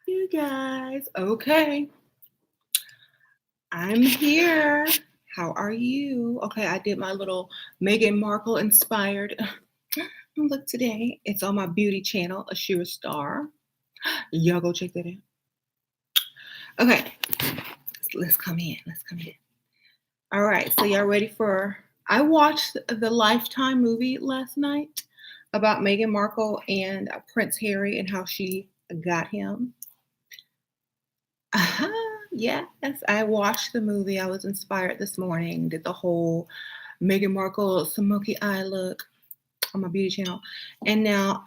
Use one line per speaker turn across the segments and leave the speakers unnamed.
You guys, okay. I'm here. How are you? Okay, I did my little Meghan Markle inspired look today. It's on my beauty channel, Ashira Star. Y'all go check that out. Okay, let's come in. Let's come in. All right, so y'all ready for? I watched the Lifetime movie last night about Meghan Markle and Prince Harry and how she got him. Yes, I watched the movie. I was inspired this morning. Did the whole Meghan Markle smoky eye look on my beauty channel. And now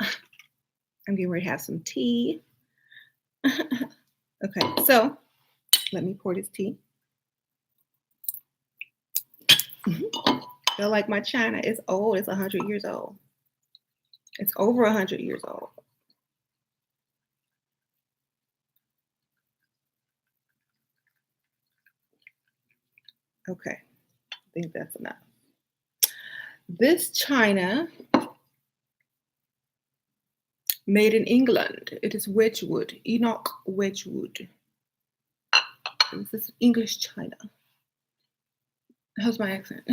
I'm getting ready to have some tea. Okay, so let me pour this tea. Feel like my china is old. It's 100 years old. It's over 100 years old. Okay, I think that's enough. This china, made in England. It is Wedgwood, Enoch Wedgwood. This is English china. How's my accent?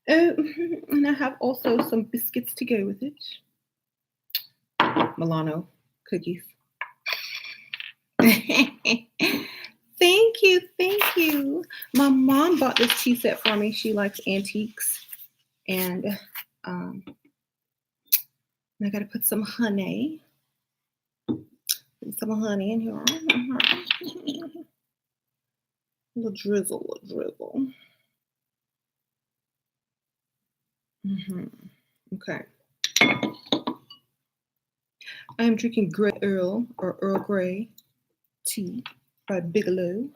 And I have also some biscuits to go with it. Milano cookies. Thank you, thank you. My mom bought this tea set for me. She likes antiques. And I gotta put some honey. Some honey in here. A little drizzle, Okay. I am drinking Grey Earl or Earl Grey tea by Bigelow.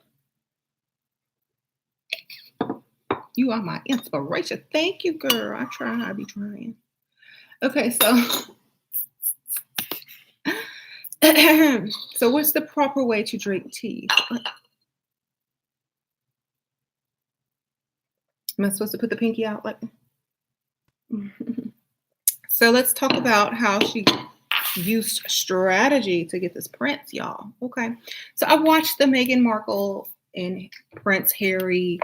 You are my inspiration. Thank you, girl. I be trying. Okay, so so what's the proper way to drink tea? Am I supposed to put the pinky out like? So let's talk about how she used strategy to get this prince, y'all. Okay. So I watched the Meghan Markle and Prince Harry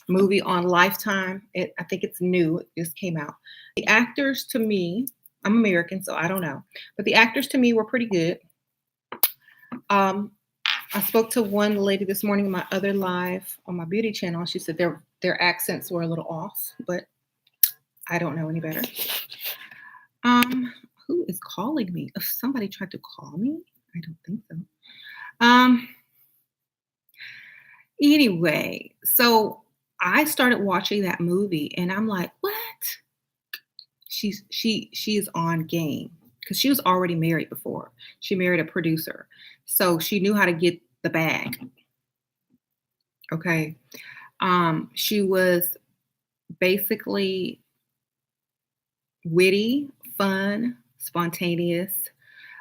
movie on Lifetime. I think it's new. It just came out. The actors to me, I'm American, so I don't know. But the actors to me were pretty good. I spoke to one lady this morning in my other live on my beauty channel. She said their accents were a little off, but I don't know any better. Who is calling me? If somebody tried to call me, I don't think so. Anyway, so I started watching that movie, and I'm like, what? She is on game because she was already married before. She married a producer, so she knew how to get the bag. Okay, she was basically witty, fun, spontaneous,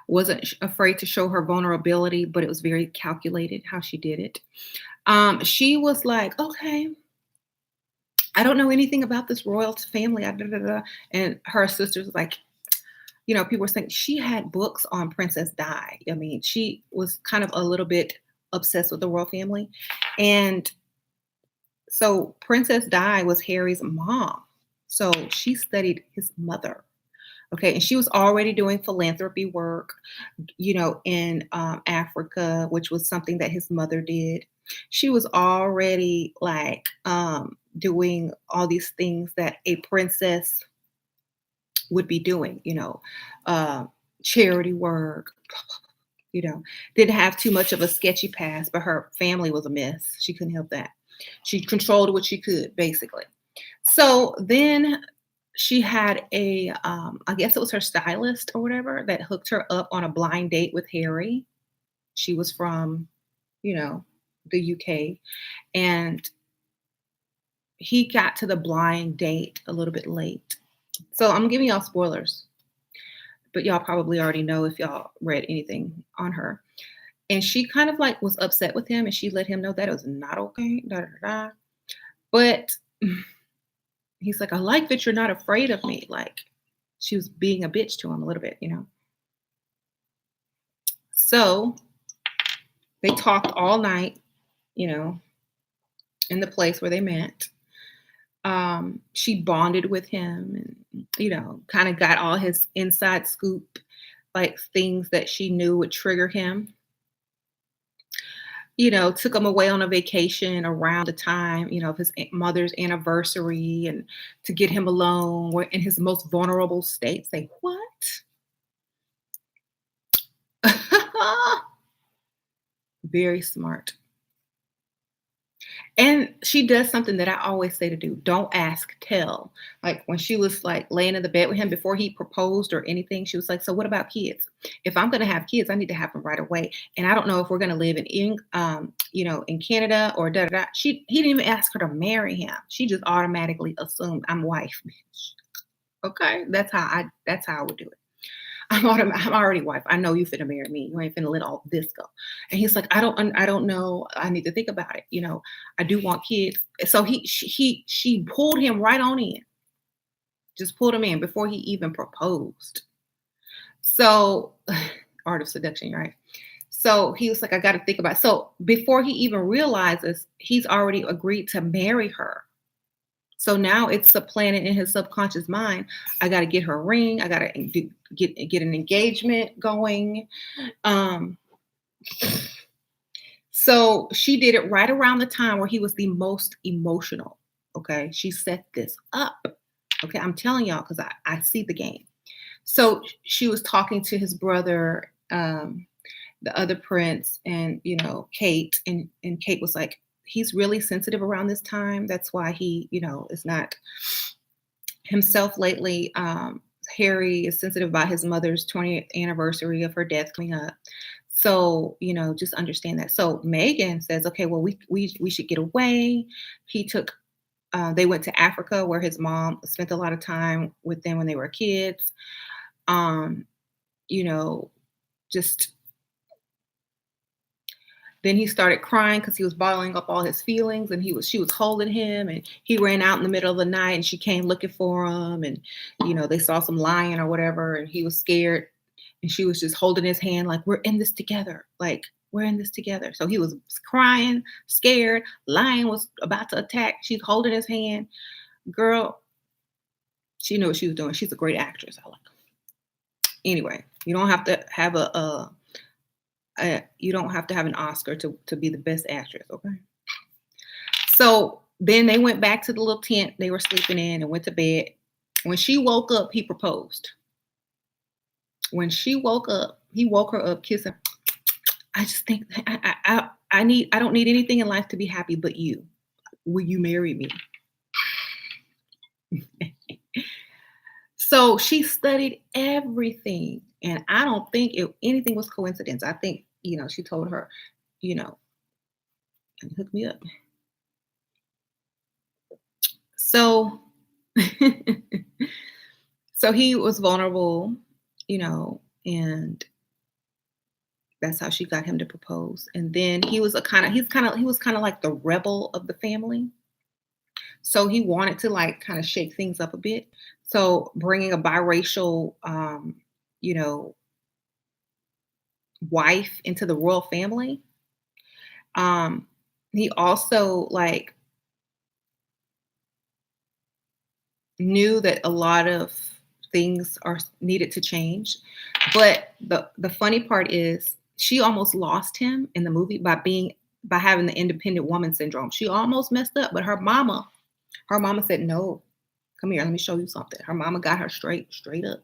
wasn't afraid to show her vulnerability, but it was very calculated how she did it. She was like, okay, I don't know anything about this royal family. And her sister's like, people were saying she had books on Princess Di. I mean, she was kind of a little bit obsessed with the royal family. And so Princess Di was Harry's mom. So she studied his mother. Okay. And she was already doing philanthropy work, in Africa, which was something that his mother did. She was already like doing all these things that a princess would be doing, charity work, didn't have too much of a sketchy past, but her family was a mess. She couldn't help that. She controlled what she could, basically. So then she had I guess it was her stylist or whatever that hooked her up on a blind date with Harry. She was from, the UK. And he got to the blind date a little bit late. So I'm giving y'all spoilers, but y'all probably already know if y'all read anything on her. And she kind of like was upset with him, and she let him know that it was not okay. But he's like, I like that you're not afraid of me. Like, she was being a bitch to him a little bit, So They talked all night, you know, in the place where they met. She bonded with him and, kind of got all his inside scoop, like things that she knew would trigger him. Took him away on a vacation around the time, of his mother's anniversary and to get him alone. We're in his most vulnerable state. Say, what? Very smart. And she does something that I always say to do. Don't ask, tell. Like when she was like laying in the bed with him before he proposed or anything, she was like, "So what about kids? If I'm going to have kids, I need to have them right away. And I don't know if we're going to live in Canada or da da da." He didn't even ask her to marry him. She just automatically assumed I'm wife. Okay, that's how I would do it. I'm already wife. I know you finna marry me. You ain't finna let all this go. And he's like, I don't know. I need to think about it. I do want kids. So she pulled him right on in, just pulled him in before he even proposed. So, art of seduction, right? So he was like, I got to think about it. So before he even realizes, he's already agreed to marry her. So now it's supplanted in his subconscious mind. I got to get her a ring. I got to get an engagement going. Um, so she did it right around the time where he was the most emotional. Okay. She set this up. Okay. I'm telling y'all because I see the game. So she was talking to his brother, the other prince, and, Kate. And Kate was like, he's really sensitive around this time. That's why he, is not himself lately. Harry is sensitive about his mother's 20th anniversary of her death coming up. So, just understand that. So Meghan says, okay, well, we should get away. They went to Africa where his mom spent a lot of time with them when they were kids. You know, just Then he started crying because he was bottling up all his feelings, and she was holding him, and he ran out in the middle of the night, and she came looking for him, and they saw some lion or whatever, and he was scared, and she was just holding his hand like, we're in this together, like we're in this together. So he was crying, scared. Lion was about to attack. She's holding his hand. Girl, she knew what she was doing. She's a great actress. I like her. Anyway, you don't have to have an Oscar to be the best actress, okay? So then they went back to the little tent they were sleeping in and went to bed. When she woke up, he proposed. When she woke up, he woke her up, kissing. I just think I don't need anything in life to be happy but you. Will you marry me? So she studied everything. And I don't think anything was coincidence. I think, she told her, hook me up. So, so he was vulnerable, and that's how she got him to propose. And then he was kind of like the rebel of the family. So he wanted to like kind of shake things up a bit. So bringing a biracial, wife into the royal family. He also like knew that a lot of things are needed to change. But the funny part is she almost lost him in the movie by having the independent woman syndrome. She almost messed up, but her mama said, no, come here, let me show you something. Her mama got her straight up.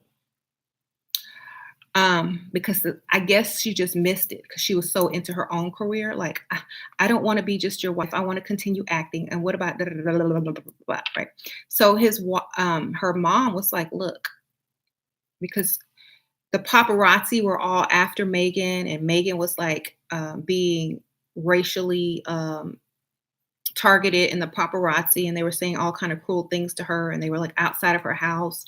Because I guess she just missed it because she was so into her own career. Like, I don't want to be just your wife. I want to continue acting. And what about right? So her mom was like, look, because the paparazzi were all after Meghan, and Meghan was like being racially targeted in the paparazzi, and they were saying all kind of cruel things to her, and they were like outside of her house.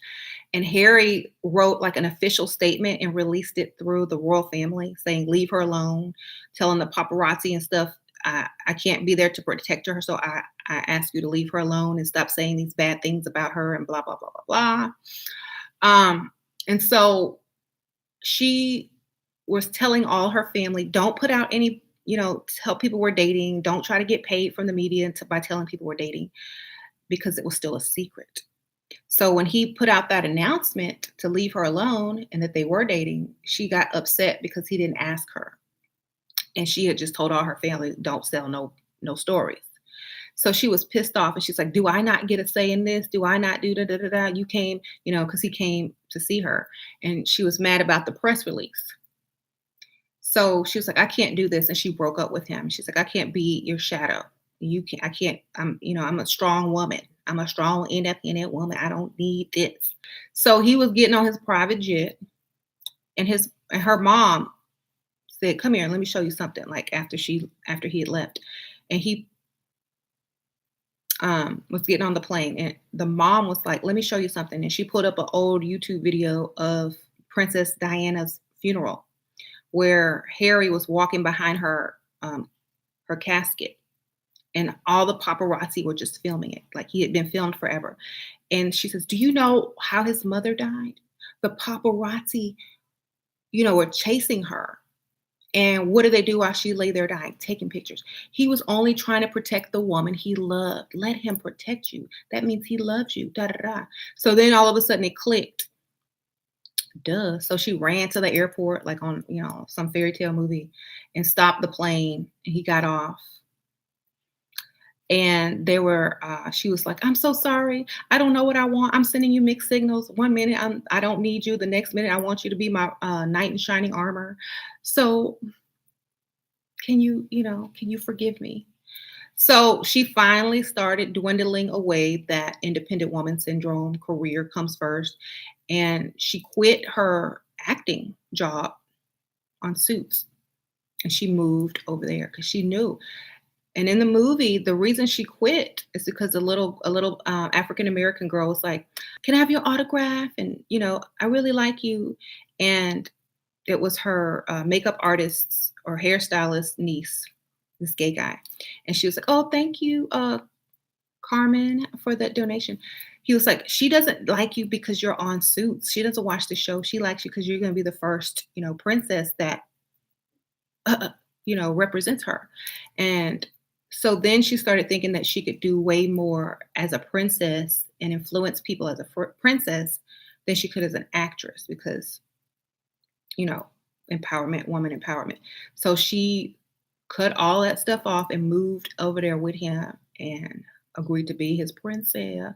And Harry wrote like an official statement and released it through the royal family saying, leave her alone, telling the paparazzi and stuff, I can't be there to protect her. So I ask you to leave her alone and stop saying these bad things about her and blah, blah, blah, blah, blah. And so she was telling all her family, don't put out any tell people we're dating. Don't try to get paid from the media by telling people we're dating because it was still a secret. So when he put out that announcement to leave her alone and that they were dating, she got upset because he didn't ask her. And she had just told all her family, don't sell no stories. So she was pissed off and she's like, do I not get a say in this? Do I not do da da da da? You came, because he came to see her. And she was mad about the press release. So she was like, I can't do this. And she broke up with him. She's like, I can't be your shadow. I can't, I'm a strong woman. I'm a strong, independent woman. I don't need this. So he was getting on his private jet and her mom said, come here, let me show you something. Like after he had left and he was getting on the plane and the mom was like, let me show you something. And she pulled up an old YouTube video of Princess Diana's funeral where Harry was walking behind her casket and all the paparazzi were just filming it. Like he had been filmed forever. And she says, do you know how his mother died? The paparazzi, were chasing her. And what did they do while she lay there dying? Taking pictures. He was only trying to protect the woman he loved. Let him protect you. That means he loves you. Da, da, da. So then all of a sudden it clicked. Duh. So she ran to the airport like on, some fairy tale movie and stopped the plane and he got off. And she was like, I'm so sorry. I don't know what I want. I'm sending you mixed signals. 1 minute, I don't need you. The next minute, I want you to be my knight in shining armor. So can you forgive me? So she finally started dwindling away. That independent woman syndrome career comes first. And she quit her acting job on Suits. And she moved over there because she knew. And in the movie, the reason she quit is because a little African American girl was like, "Can I have your autograph?" And I really like you. And it was her makeup artist's or hairstylist niece, this gay guy, and she was like, "Oh, thank you, Carmen, for that donation." He was like, "She doesn't like you because you're on Suits. She doesn't watch the show. She likes you because you're going to be the first, princess that, represents her." And so then she started thinking that she could do way more as a princess and influence people as a princess than she could as an actress because, empowerment, woman empowerment. So she cut all that stuff off and moved over there with him and agreed to be his princess.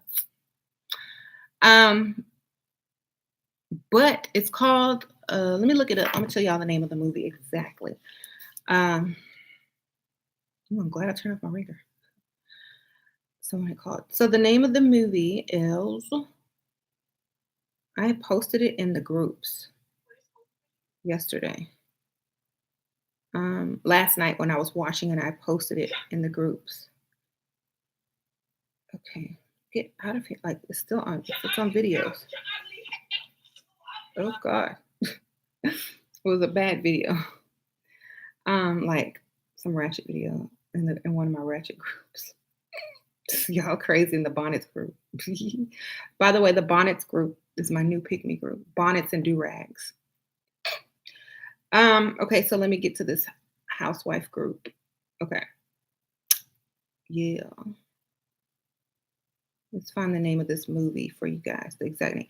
But it's called, let me look it up. I'm gonna tell y'all the name of the movie exactly. I'm glad I turned off my reader. So the name of the movie is, I posted it in the groups yesterday. Last night when I was watching it, I posted it in the groups. Okay, get out of here. Like it's still on, it's on videos. Oh God. It was a bad video. Like some ratchet video in one of my ratchet groups. Y'all crazy in the bonnets group. By the way, the bonnets group is my new pick me group. Bonnets and do-rags. Okay, so let me get to this housewife group. Okay. Yeah. Let's find the name of this movie for you guys, the exact name.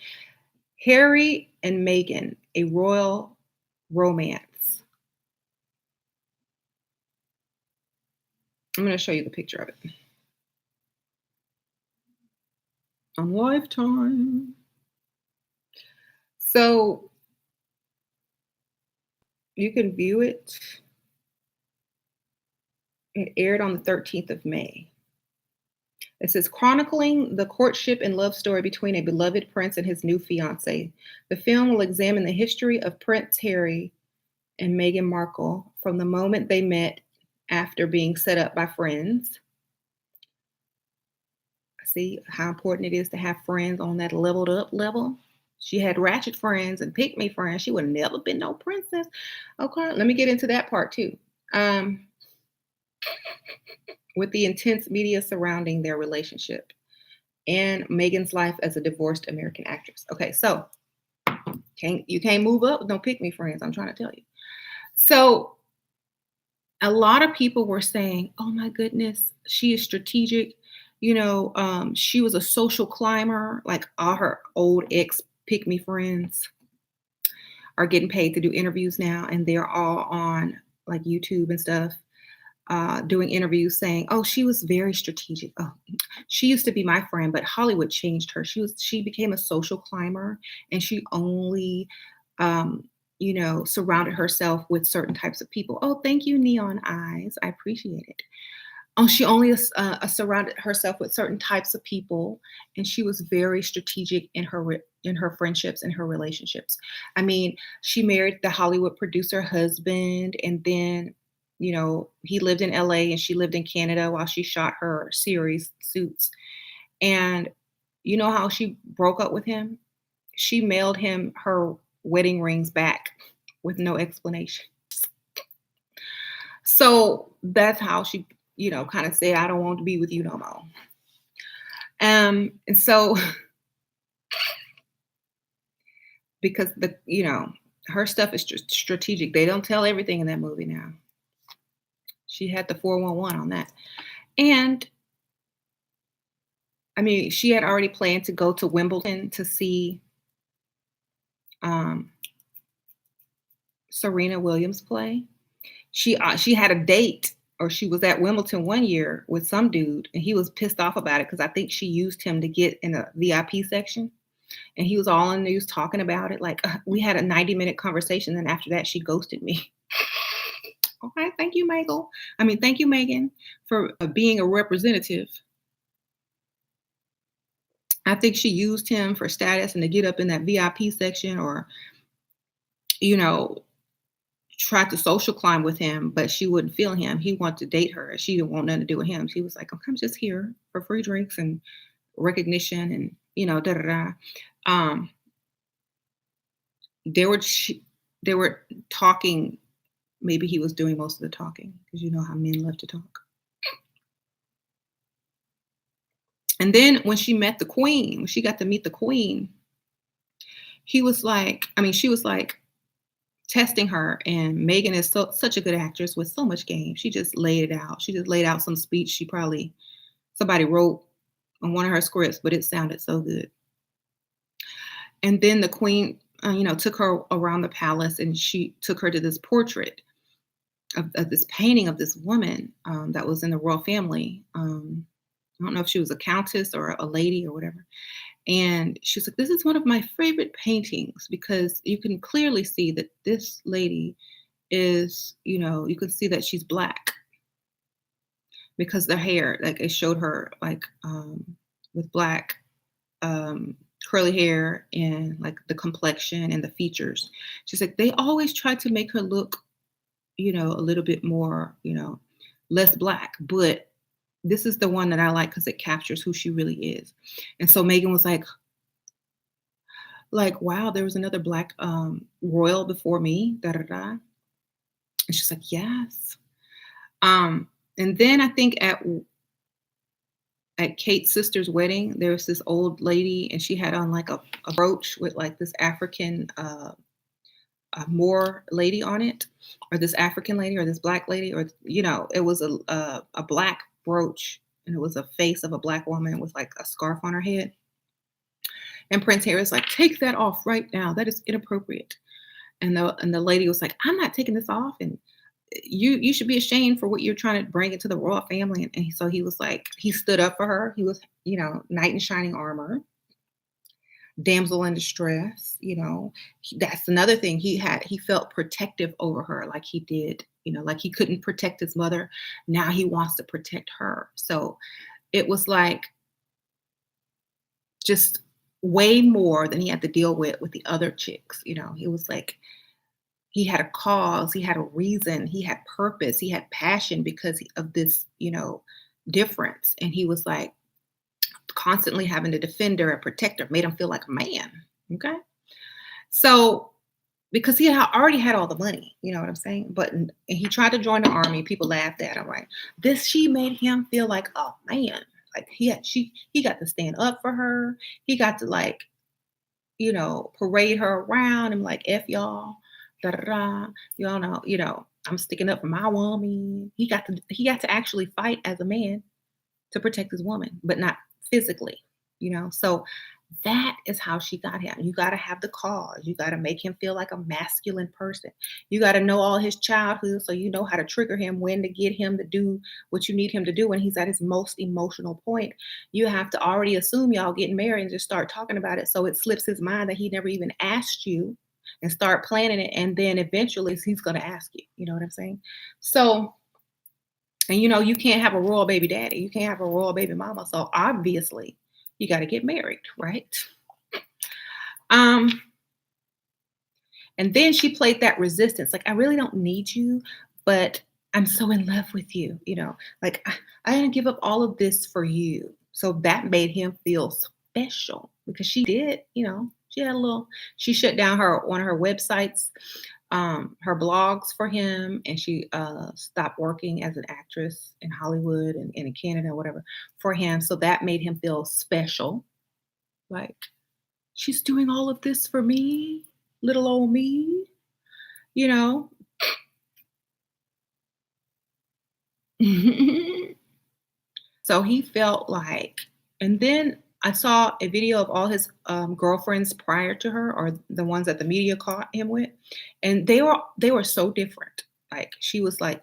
Harry and Meghan, a royal romance. I'm going to show you the picture of it. On Lifetime. So you can view it. It aired on the 13th of May. It says, chronicling the courtship and love story between a beloved prince and his new fiancée. The film will examine the history of Prince Harry and Meghan Markle from the moment they met after being set up by friends. See how important it is to have friends on that leveled up level. She had ratchet friends and pick me friends. She would have never been no princess. Okay, let me get into that part too. With the intense media surrounding their relationship and Meghan's life as a divorced American actress. Okay, so you can't move up with no pick me friends. I'm trying to tell you. So A lot of people were saying, "Oh my goodness, she is strategic." She was a social climber. Like all her old ex pick me friends are getting paid to do interviews now, and they're all on like YouTube and stuff, doing interviews saying, "Oh, she was very strategic. Oh, she used to be my friend, but Hollywood changed her. She became a social climber, and she only, surrounded herself with certain types of people." Oh, thank you, Neon Eyes. I appreciate it. Oh, she only surrounded herself with certain types of people, and she was very strategic in in her friendships and her relationships. I mean, she married the Hollywood producer husband, and then, he lived in LA and she lived in Canada while she shot her series Suits. And you know how she broke up with him? She mailed him her wedding rings back with no explanation. So that's how she, kind of said, "I don't want to be with you no more." And so because her stuff is just strategic. They don't tell everything in that movie now. She had the 411 on that. And I mean, she had already planned to go to Wimbledon to see um, Serena Williams play. She had a date, or she was at Wimbledon one year with some dude, and he was pissed off about it because I think she used him to get in a VIP section. And he was all in the news talking about it. Like, we had a 90-minute conversation. And after that, she ghosted me. Okay. Thank you, Michael. I mean, thank you, Meghan, for being a representative. I think she used him for status and to get up in that VIP section, or, you know, tried to social climb with him, but she wouldn't feel him. He wanted to date her. She didn't want nothing to do with him. She was like, "Okay, I'm just here for free drinks and recognition and, da da da." Um, they were they were talking. Maybe he was doing most of the talking because you know how men love to talk. And then when she met the queen, when she got to meet the queen, he was like, I mean, she was like testing her. And Megan is such a good actress with so much game. She just laid it out. She just laid out some speech she probably somebody wrote on one of her scripts, but it sounded so good. And then the queen, took her around the palace, and she took her to this portrait of this painting of this woman that was in the royal family. I don't know if she was a countess or a lady or whatever. And she's like, "This is one of my favorite paintings because you can clearly see that this lady is, you can see that she's black because the hair, like it showed her like with black curly hair and like the complexion and the features." She's like, "They always try to make her look, a little bit more, less black, but this is the one that I like because it captures who she really is." And so Megan was like, "Wow, there was another black royal before me, da da da." And she's like, "Yes." Um, and then I think at Kate's sister's wedding, there was this old lady, and she had on like a brooch with like this African Moor lady on it, or this African lady, or this black lady, or it was a black brooch, and it was a face of a black woman with like a scarf on her head. And Prince Harry was like, "Take that off right now. That is inappropriate." And the lady was like, "I'm not taking this off, and you should be ashamed for what you're trying to bring into the royal family." And so he was like, he stood up for her. He was, knight in shining armor, damsel in distress. That's another thing. He felt protective over her, like he did, like he couldn't protect his mother. Now he wants to protect her. So it was like just way more than he had to deal with the other chicks. He was like, he had a cause, he had a reason, he had purpose, he had passion because of this, difference. And he was like constantly having to defend her and protect her, made him feel like a man. Okay. So because he already had all the money, you know what I'm saying? But and he tried to join the army. People laughed at him, right? She made him feel like a man. Like he got to stand up for her. He got to like, parade her around and like F y'all, da da da. Y'all know, I'm sticking up for my woman. He got to actually fight as a man to protect his woman, but not physically, you know? So that is how she got him. You got to have the cause. You got to make him feel like a masculine person. You got to know all his childhood so you know how to trigger him, when to get him to do what you need him to do when he's at his most emotional point. You have to already assume y'all getting married and just start talking about it so it slips his mind that he never even asked you, and start planning it. And then eventually he's going to ask you. You know what I'm saying? So, and you can't have a royal baby daddy. You can't have a royal baby mama. So obviously, you got to get married, right? Um, and then she played that resistance. Like, I really don't need you, but I'm so in love with you. Like I didn't give up all of this for you. So that made him feel special because she did, she had a little, she shut down one of her websites, her blogs for him, and she stopped working as an actress in Hollywood and in Canada or whatever for him. So that made him feel special. Like, she's doing all of this for me, little old me, you know? So he felt like, and then I saw a video of all his girlfriends prior to her, or the ones that the media caught him with, and they were so different. Like, she was like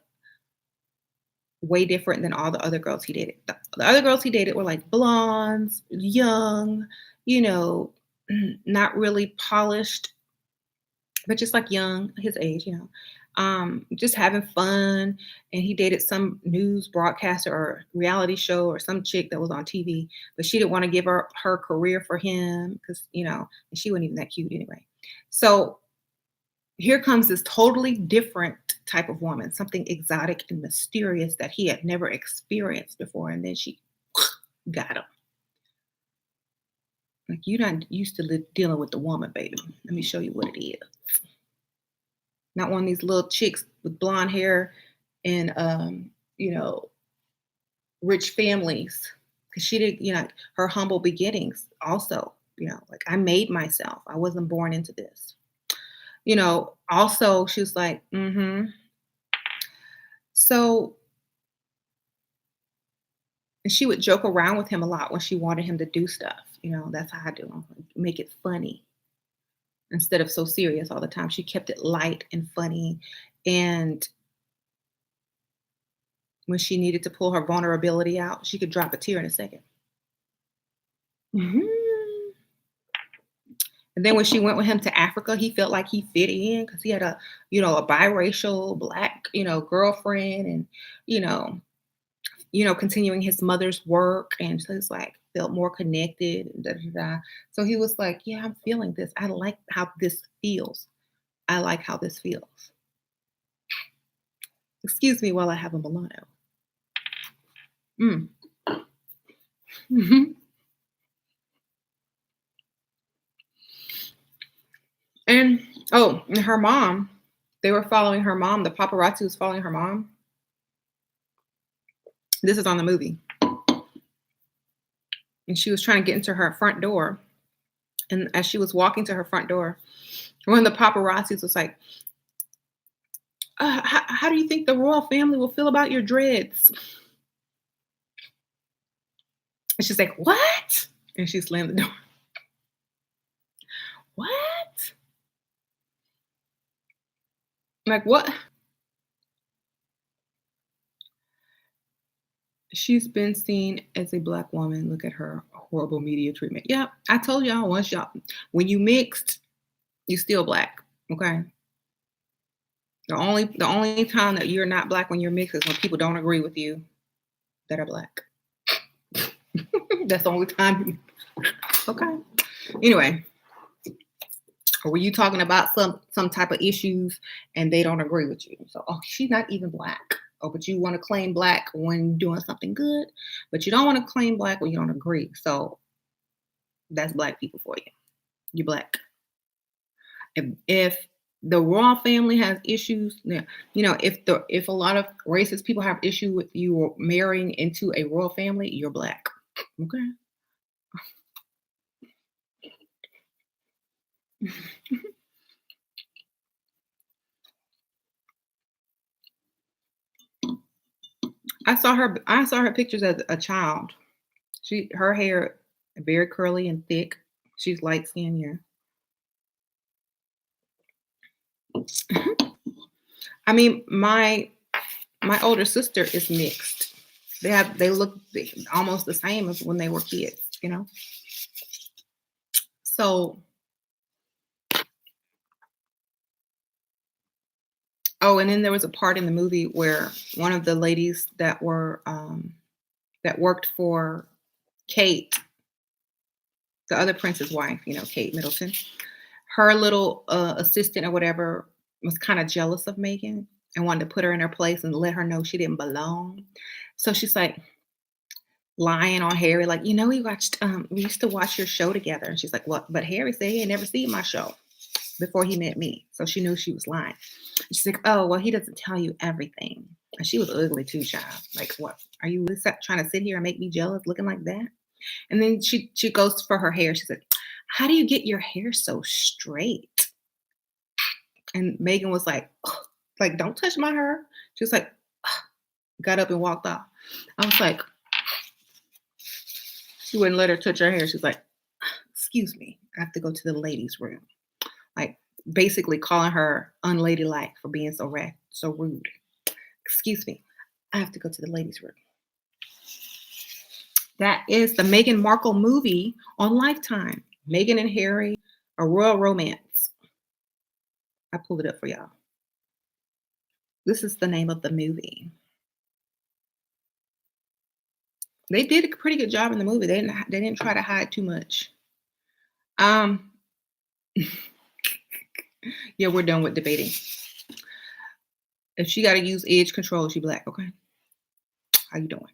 way different than all the other girls he dated. The other girls he dated were like blondes, young, you know, not really polished, but just like young, his age, just having fun. And he dated some news broadcaster or reality show or some chick that was on TV, but she didn't want to give her career for him because, and she wasn't even that cute anyway. So here comes this totally different type of woman, something exotic and mysterious that he had never experienced before. And then she got him. Like, you're not used to dealing with the woman, baby. Let me show you what it is. Not one of these little chicks with blonde hair and rich families. Because she did, her humble beginnings also, like, I made myself. I wasn't born into this. Also she was like, So, and she would joke around with him a lot when she wanted him to do stuff. That's how I do. Make it funny instead of so serious all the time. She kept it light and funny. And when she needed to pull her vulnerability out, she could drop a tear in a second. Mhm. And then when she went with him to Africa, he felt like he fit in because he had a biracial black, girlfriend, and, you know, continuing his mother's work. And so it's like felt more connected. Da, da, da. So he was like, yeah, I'm feeling this. I like how this feels. I like how this feels. Excuse me while I have a Milano. Mm. Mhm. And and her mom, they were following her mom. The paparazzi was following her mom. This is on the movie. And she was trying to get into her front door. And as she was walking to her front door, one of the paparazzis was like, how do you think the royal family will feel about your dreads? And she's like, what? And she slammed the door. What? Like, what? She's been seen as a black woman. Look at her horrible media treatment. Yeah, I told y'all once, when you mixed, you still black. Okay. The only time that you're not black when you're mixed is when people don't agree with you that are black. That's the only time. Okay. Anyway, or were you talking about some type of issues and they don't agree with you? So, she's not even black. Oh, but you want to claim black when doing something good, but you don't want to claim black when you don't agree. So that's black people for you. You're black. If the royal family has issues, yeah, if a lot of racist people have issue with you marrying into a royal family, you're black. Okay. I saw her pictures as a child. Her hair very curly and thick. She's light skinned, yeah. I mean, my older sister is mixed. They look almost the same as when they were kids. So, oh, and then there was a part in the movie where one of the ladies that worked for Kate, the other prince's wife, Kate Middleton, her little assistant or whatever was kind of jealous of Megan and wanted to put her in her place and let her know she didn't belong. So she's like lying on Harry, like, we used to watch your show together. And she's like, what? But Harry said he had never seen my show before he met me. So she knew she was lying. And she's like, oh, well, he doesn't tell you everything. And she was ugly too, child. Like, what? Are you really trying to sit here and make me jealous looking like that? And then she goes for her hair. She's like, how do you get your hair so straight? And Megan was like, "Ugh," like, don't touch my hair. She was like, "Ugh," got up and walked off. I was like, she wouldn't let her touch her hair. She's like, excuse me, I have to go to the ladies' room. Like, basically calling her unladylike for being so rude. Excuse me, I have to go to the ladies' room. That is the Meghan Markle movie on Lifetime. Meghan and Harry, a royal romance. I pulled it up for y'all. This is the name of the movie. They did a pretty good job in the movie. They didn't try to hide too much. Um, yeah, we're done with debating. If she got to use edge control, she black. Okay, how you doing?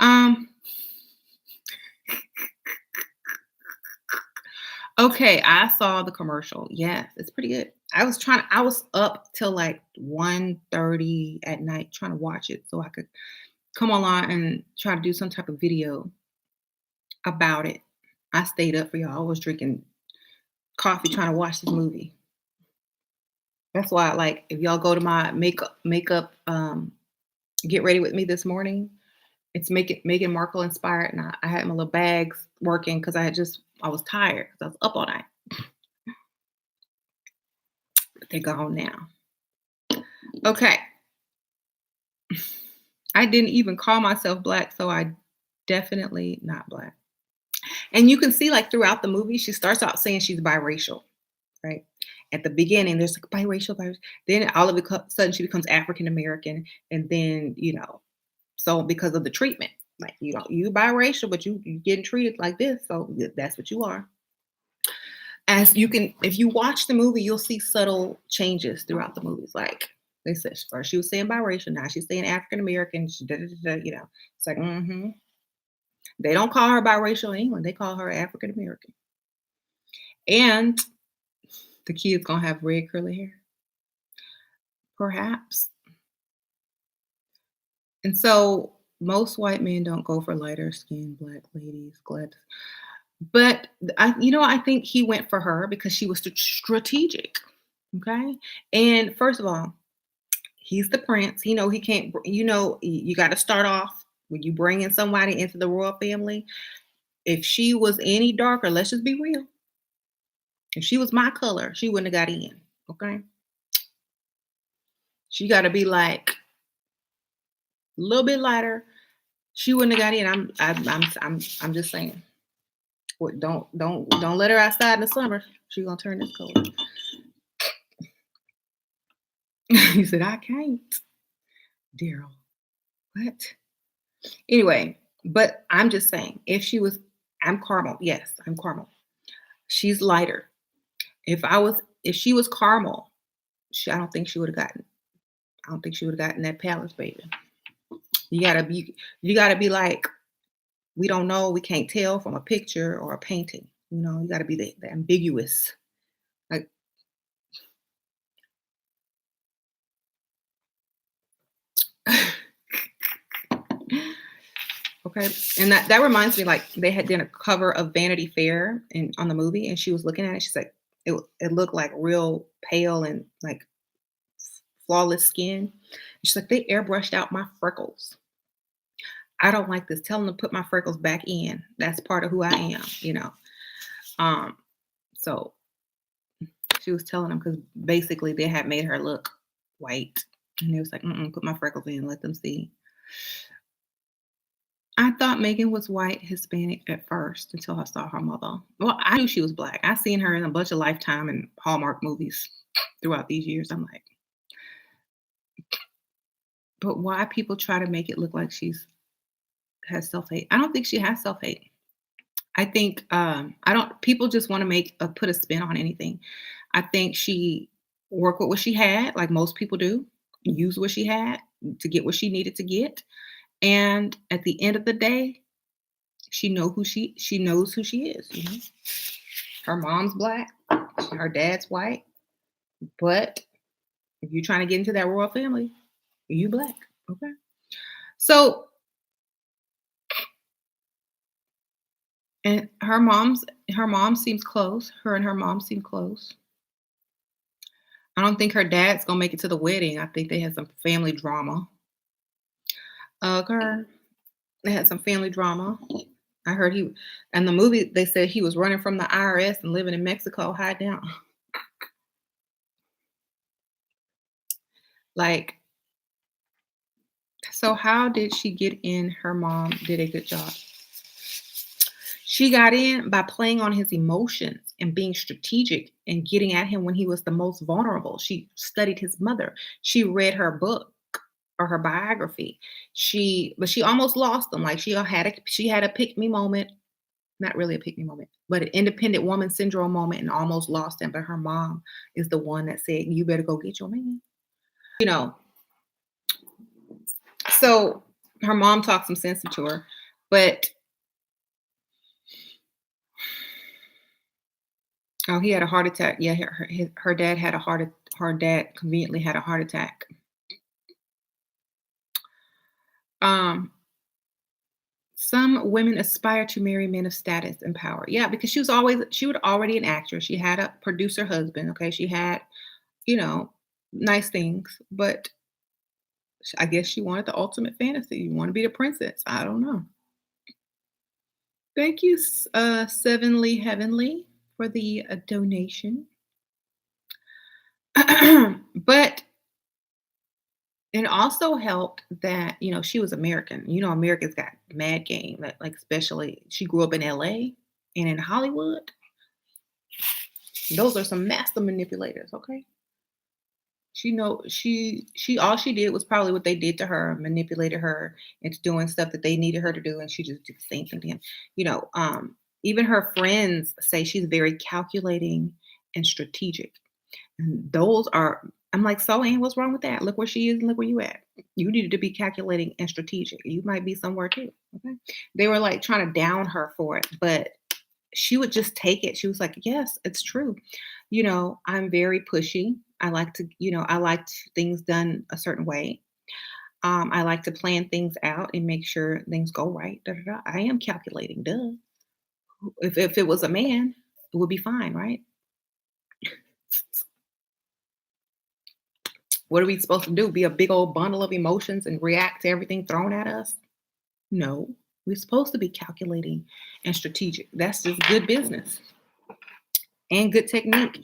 Um, okay, I saw the commercial. Yes, it's pretty good. I was up till like 1:30 at night trying to watch it so I could come online and try to do some type of video about it. I stayed up for y'all. I was drinking coffee trying to watch this movie. That's why, like, if y'all go to my makeup, get ready with me this morning, it's Meghan Markle inspired, and I had my little bags working because I was tired because I was up all night. But they're gone now. Okay, I didn't even call myself black, so I definitely not black. And you can see, like, throughout the movie, she starts out saying she's biracial, right? At the beginning, there's like biracial. Then all of a sudden, she becomes African American, and then so because of the treatment, like, you biracial, but you getting treated like this, so that's what you are. As you can, if you watch the movie, you'll see subtle changes throughout the movies. Like they said, first she was saying biracial, now she's saying African American. It's like, they don't call her biracial in England; they call her African American. And the kid's gonna have red curly hair, perhaps. And so most white men don't go for lighter skinned black ladies. Glad, but I think he went for her because she was strategic. Okay, and first of all, he's the prince. He can't. You got to start off when you bring in somebody into the royal family. If she was any darker, let's just be real. If she was my color, she wouldn't have got in. Okay, she got to be like a little bit lighter. She wouldn't have got in. I'm just saying. What, don't let her outside in the summer. She's gonna turn this color. He said, I can't. Daryl. What? Anyway, but I'm just saying, I'm caramel. Yes, I'm caramel. She's lighter. If she was caramel, I don't think she would have gotten. I don't think she would have gotten that palace, baby. You gotta be like, we don't know, we can't tell from a picture or a painting. You gotta be the ambiguous. Like, okay. And that reminds me, like, they had done a cover of Vanity Fair on the movie, and she was looking at it. She's like, it looked like real pale and like flawless skin. She's like, they airbrushed out my freckles. I don't like this. Tell them to put my freckles back in. That's part of who I am. Um, so she was telling them because basically they had made her look white. And they was like, mm-mm, put my freckles in, let them see. I thought Megan was white Hispanic at first until I saw her mother. Well, I knew she was black. I seen her in a bunch of Lifetime and Hallmark movies throughout these years. I'm like, but why people try to make it look like she's has self-hate? I don't think she has self-hate. I think I don't people just want to make put a spin on anything. I think she worked with what she had, like most people do, use what she had to get what she needed to get. And at the end of the day, she knows who she is. Her mom's black, her dad's white, but if you're trying to get into that royal family, you black. Okay. So and her mom seems close. Her and her mom seem close. I don't think her dad's gonna make it to the wedding. I think they had some family drama. Girl, they had some family drama. I heard he and the movie they said he was running from the IRS and living in Mexico, hide down. Like, so how did she get in? Her mom did a good job. She got in by playing on his emotions and being strategic and getting at him when he was the most vulnerable. She studied his mother. She read her book or her biography. She almost lost him. Like she had a pick me moment, not really a pick me moment, but an independent woman syndrome moment and almost lost him. But her mom is the one that said, "You better go get your man." You know, so her mom talked some sense into her, but oh, he had a heart attack. Yeah, her dad had a her dad conveniently had a heart attack. Um, some women aspire to marry men of status and power. Yeah, because she was already an actress. She had a producer husband. Okay, she had you know nice things, but I guess she wanted the ultimate fantasy. You want to be the princess. I don't know. Thank you, Sevenly Heavenly, for the donation. But it also helped that, she was American. Americans got mad game. Like especially she grew up in LA and in Hollywood. Those are some master manipulators, okay? She all she did was probably what they did to her, manipulated her into doing stuff that they needed her to do, and she just did the same thing to him. Even her friends say she's very calculating and strategic. And those are I'm like, so Ann, what's wrong with that? Look where she is and look where you at. You needed to be calculating and strategic. You might be somewhere too. Okay. They were like trying to down her for it, but she would just take it. She was like, yes, it's true. I'm very pushy. I like things done a certain way. I like to plan things out and make sure things go right. Da, da, da. I am calculating, duh. If it was a man, it would be fine, right? What are we supposed to do? Be a big old bundle of emotions and react to everything thrown at us? No. We're supposed to be calculating and strategic. That's just good business and good technique.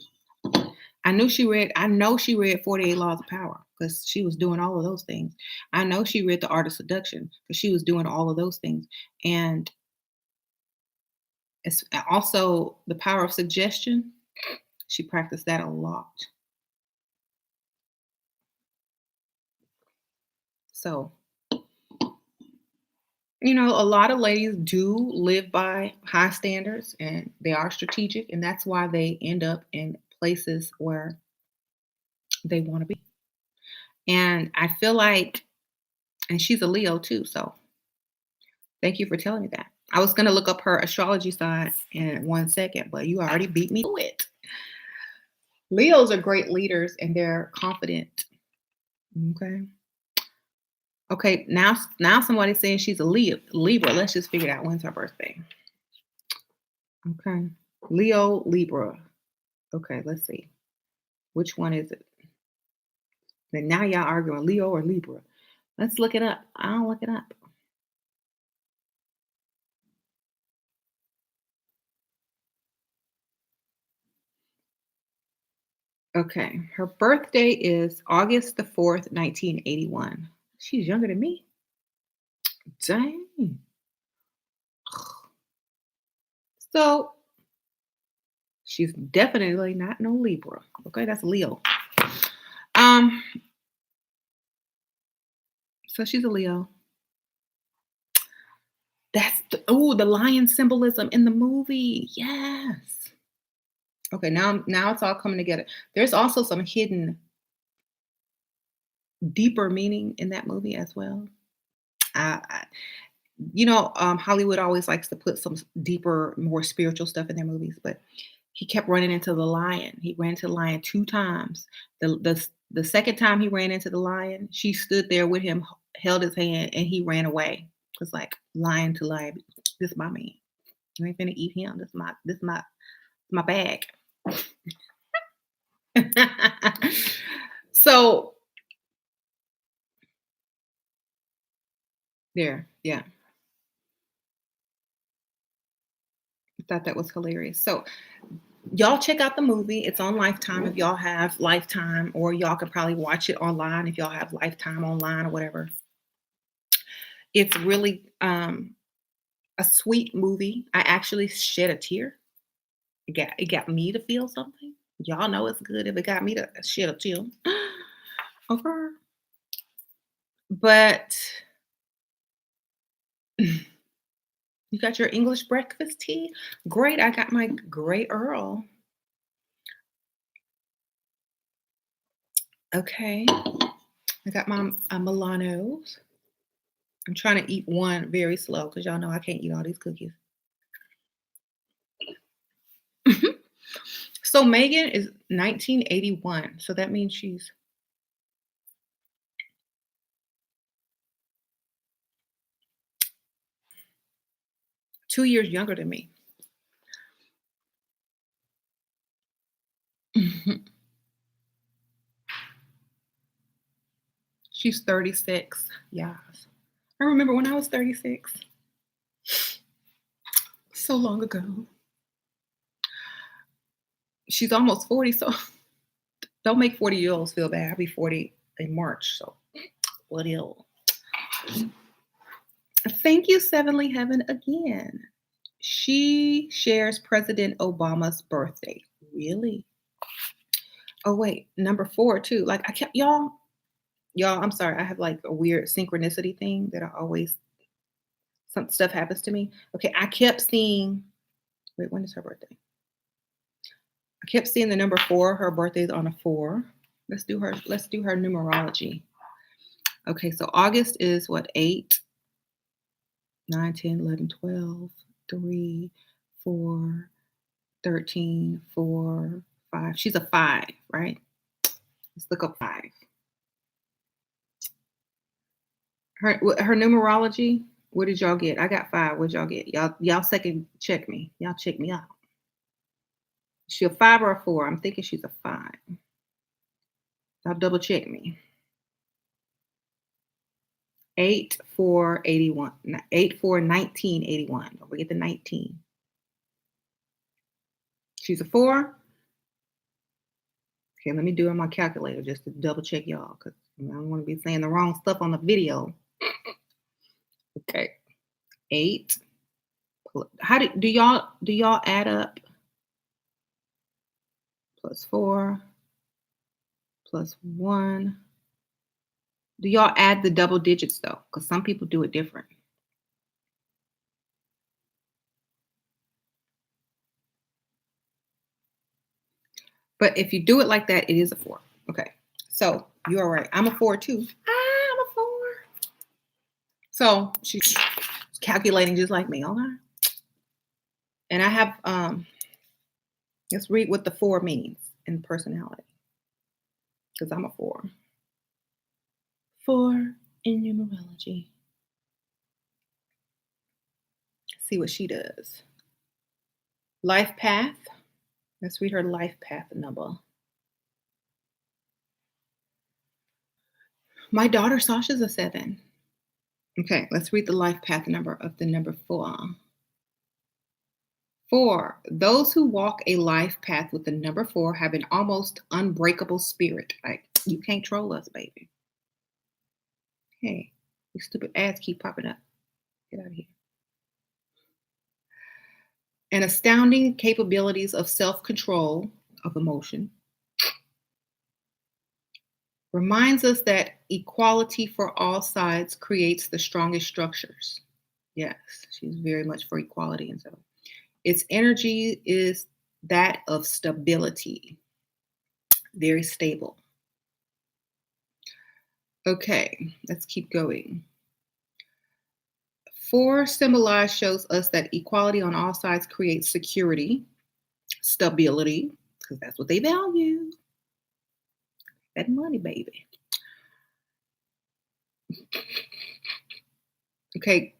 I know she read 48 Laws of Power because she was doing all of those things. I know she read The Art of Seduction because she was doing all of those things. And it's also The Power of Suggestion. She practiced that a lot. So a lot of ladies do live by high standards and they are strategic, and that's why they end up in places where they want to be. And I feel like, and she's a Leo too, so thank you for telling me that. I was going to look up her astrology sign in 1 second, but you already beat me to it. Leos are great leaders and they're confident. Okay. Okay, now somebody's saying she's a Libra. Let's just figure out when's her birthday. Okay. Leo, Libra. Okay, let's see. Which one is it? Then now y'all arguing Leo or Libra. Let's look it up. I'll look it up. Okay. Her birthday is August the 4th, 1981. She's younger than me. Dang. So she's definitely not no Libra. Okay, that's Leo. Um, so she's a Leo. That's the lion symbolism in the movie. Yes. Okay, now it's all coming together. There's also some hidden deeper meaning in that movie as well. I Hollywood always likes to put some deeper, more spiritual stuff in their movies, but he kept running into the lion. He ran into the lion 2 times. The second time he ran into the lion, she stood there with him, held his hand, and he ran away. It's like lion to lion. This my man. You ain't finna eat him. This my bag. So there, yeah. I thought that was hilarious. So y'all check out the movie. It's on Lifetime if y'all have Lifetime, or y'all can probably watch it online if y'all have Lifetime online or whatever. It's really a sweet movie. I actually shed a tear. It got me to feel something. Y'all know it's good if it got me to shed a tear. Okay. But you got your English breakfast tea? Great. I got my Grey Earl. Okay. I got my Milanos. I'm trying to eat one very slow because y'all know I can't eat all these cookies. So Megan is 1981. So that means she's 2 years younger than me. She's 36. Yes. I remember when I was 36. So long ago. She's almost 40, so don't make 40-year-olds feel bad. I'll be 40 in March, so what else? Thank you, Sevenly Heaven, again. She shares President Obama's birthday. Really? Oh, wait, number 4 too. Like I kept y'all, I'm sorry. I have like a weird synchronicity thing that I always some stuff happens to me. Okay, I kept seeing wait, when is her birthday? I kept seeing the number 4. Her birthday's on a 4. Let's do her numerology. Okay, so August is what, 8, 9, 10, 11, 12, 3, 4, 13, 4, 5. She's a 5, right? Let's look up 5. Her numerology, what did y'all get? I got 5. What did y'all get? Y'all second check me. Y'all check me out. She a 5 or a 4? I'm thinking she's a 5. Y'all double check me. 8 4 81. 8 4 1981. Don't forget the 19. She's a 4. Okay, let me do it on my calculator just to double check y'all because I don't want to be saying the wrong stuff on the video. Okay, 8. How do y'all add up? Plus 4 plus 1. Do y'all add the double digits though? Because some people do it different. But if you do it like that, it is a 4. Okay, so you are right. I'm a 4 too. I'm a 4. So she's calculating just like me. Okay. And I have let's read what the 4 means in personality. Because I'm a 4. 4 in numerology. See what she does. Life path. Let's read her life path number. My daughter Sasha's a 7. Okay, let's read the life path number of the number 4. 4, those who walk a life path with the number 4 have an almost unbreakable spirit. Like, you can't troll us, baby. Hey, these stupid ads keep popping up. Get out of here. And astounding capabilities of self control of emotion reminds us that equality for all sides creates the strongest structures. Yes, she's very much for equality. And so its energy is that of stability, very stable. Okay, let's keep going. 4 symbolized shows us that equality on all sides creates security, stability, because that's what they value. That money, baby. Okay,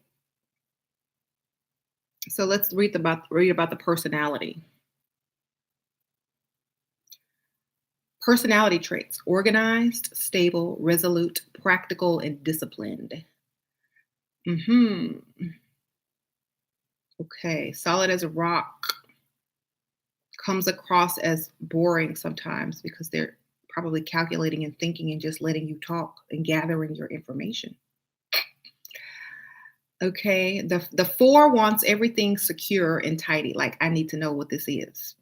so let's read about the personality. Personality traits: organized, stable, resolute, practical, and disciplined. Okay, solid as a rock. Comes across as boring sometimes because they're probably calculating and thinking and just letting you talk and gathering your information. Okay, the 4 wants everything secure and tidy. Like, I need to know what this is.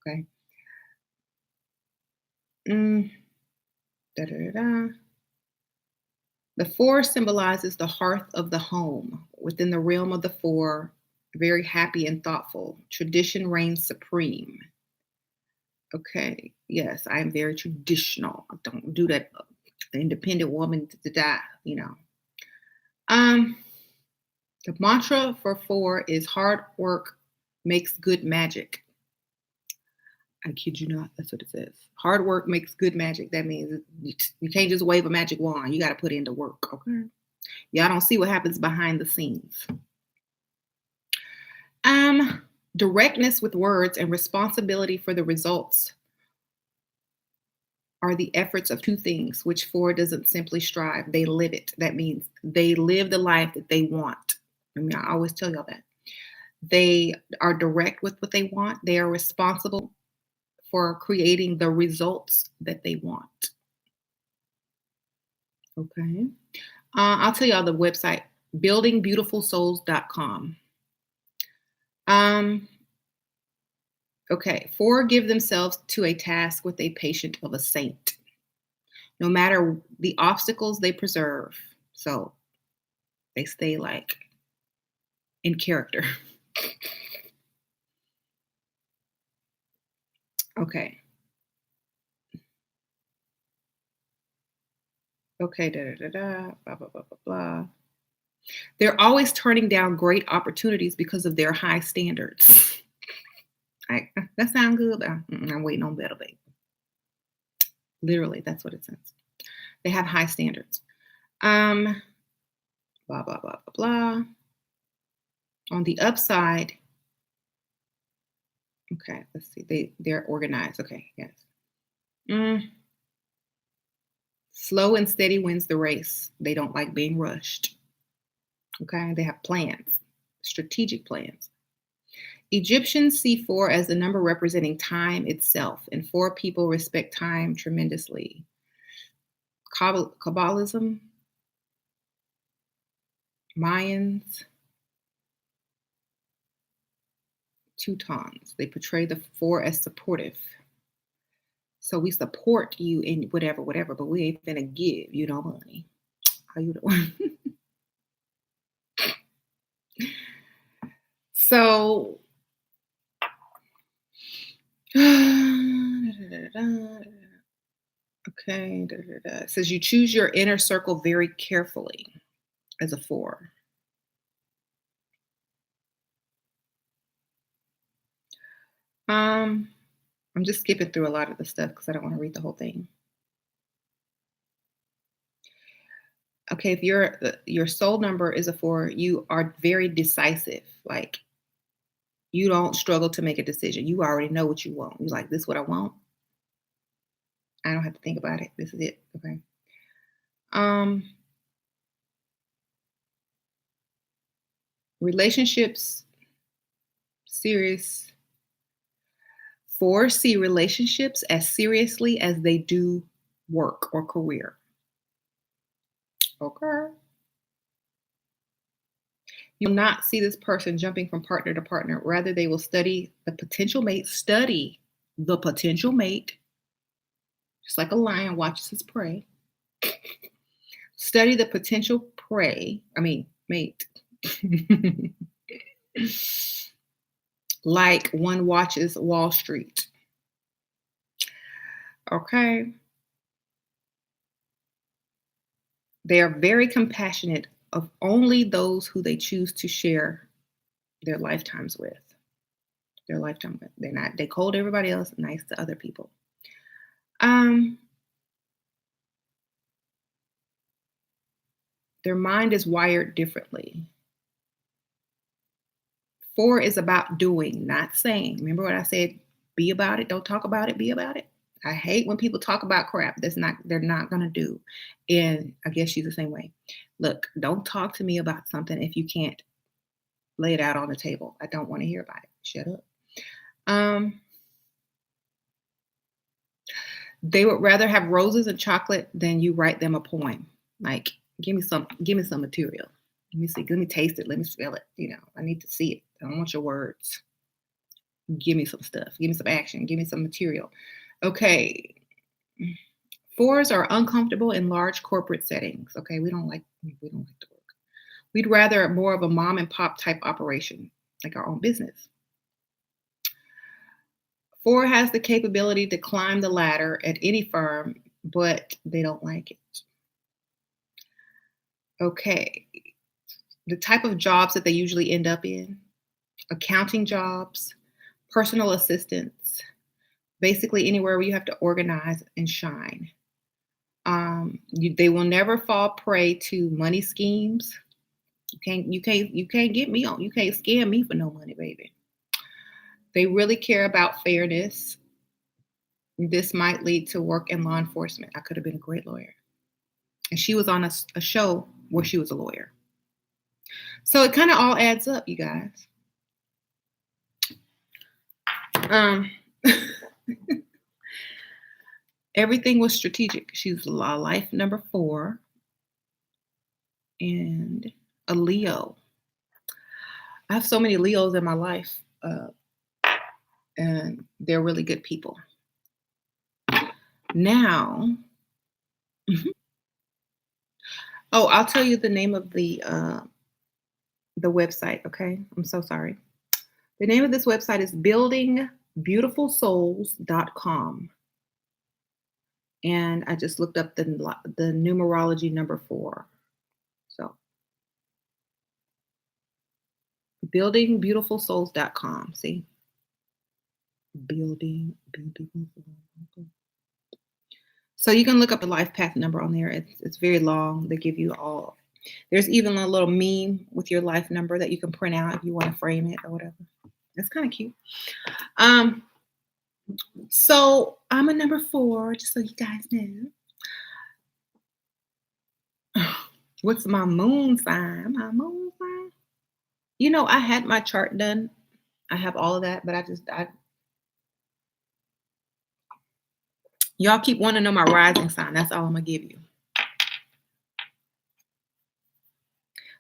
Okay. Mm, da, da, da, da. The 4 symbolizes the hearth of the home. Within the realm of the 4, very happy and thoughtful. Tradition reigns supreme. Okay, yes, I am very traditional. I don't do that. The independent woman to die, you know. The mantra for 4 is hard work makes good magic. I kid you not. That's what it says. Hard work makes good magic. That means you can't just wave a magic wand. You got to put in the work. Okay. Y'all don't see what happens behind the scenes. Directness with words and responsibility for the results are the efforts of 2 things, which 4 doesn't simply strive. They live it. That means they live the life that they want. I mean, I always tell y'all that. They are direct with what they want. They are responsible for creating the results that they want. Okay. I'll tell y'all the website, buildingbeautifulsouls.com. Okay. 4 give themselves to a task with a patient of a saint. No matter the obstacles, they preserve. So they stay like in character. Okay. Okay, blah, blah, blah, blah, blah. They're always turning down great opportunities because of their high standards. That sounds good, but I'm waiting on better, baby. Literally, that's what it says. They have high standards. Blah, blah, blah, blah, blah. On the upside, okay, let's see. They're organized. Okay, yes. Slow and steady wins the race. They don't like being rushed. Okay, they have plans, strategic plans. Egyptians see 4 as the number representing time itself, and 4 people respect time tremendously. Kabbalism, Mayans, Teutons. They portray the 4 as supportive. So we support you in whatever, but we ain't gonna give you no money. How you doing? So okay, it says you choose your inner circle very carefully as a 4. I'm just skipping through a lot of the stuff because I don't want to read the whole thing. Okay, if your soul number is a 4, you are very decisive. Like, you don't struggle to make a decision. You already know what you want. You're like, this is what I want. I don't have to think about it. This is it. Okay. Relationships Serious. Fours see relationships as seriously as they do work or career. Okay. You'll not see this person jumping from partner to partner. Rather, they will study the potential mate, just like a lion watches his prey. Study the potential mate. Like one watches Wall Street. Okay. They are very compassionate of only those who they choose to share their lifetimes with. They cold everybody else, nice to other people. Their mind is wired differently. 4 is about doing, not saying. Remember what I said? Be about it. Don't talk about it. Be about it. I hate when people talk about crap they're not gonna do. And I guess she's the same way. Look, don't talk to me about something if you can't lay it out on the table. I don't want to hear about it. Shut up. They would rather have roses and chocolate than you write them a poem. Like, give me some material. Let me see. Let me taste it. Let me smell it. I need to see it. I don't want your words. Give me some stuff. Give me some action. Give me some material. Okay. 4s are uncomfortable in large corporate settings. Okay. We don't like to work. We'd rather more of a mom and pop type operation, like our own business. 4 has the capability to climb the ladder at any firm, but they don't like it. Okay. The type of jobs that they usually end up in: accounting jobs, personal assistants, basically anywhere where you have to organize and shine. They will never fall prey to money schemes. You can't get me on. You can't scam me for no money, baby. They really care about fairness. This might lead to work in law enforcement. I could have been a great lawyer. And she was on a show where she was a lawyer. So it kind of all adds up, you guys. Everything was strategic. She's life number 4 and a Leo. I have so many Leos in my life, and they're really good people. Now, I'll tell you the name of the website. Okay, I'm so sorry. The name of this website is buildingbeautifulsouls.com. And I just looked up the numerology number 4. So buildingbeautifulsouls.com. See? Building beautiful souls. So you can look up the life path number on there. It's very long. They give you all. There's even a little meme with your life number that you can print out if you want to frame it or whatever. It's kind of cute. So I'm a number 4, just so you guys know. What's my moon sign? My moon sign? I had my chart done. I have all of that, but y'all keep wanting to know my rising sign. That's all I'm gonna give you.